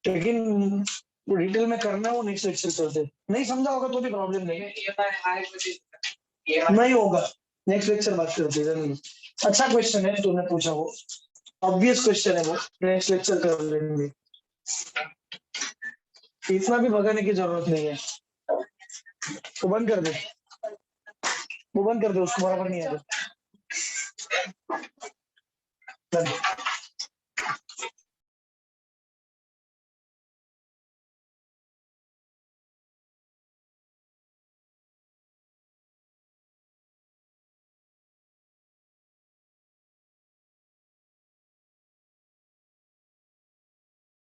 लेकिन रिटेल में करना है वो नेक्स्ट लेक्चर करते हैं। नहीं समझा होगा तो भी प्रॉब्लम नहीं नहीं होगा, नेक्स्ट लेक्चर बात करते हैं। अच्छा क्वेश्चन है तूने पूछा, वो ऑब्वियस क्वेश्चन है, वो नेक्स्ट लेक्चर कर लेंगे। इतना भी भगाने की जरूरत नहीं है, तो बंद कर दे, वो बंद कर दे, उसको बराबर नहीं आएगा।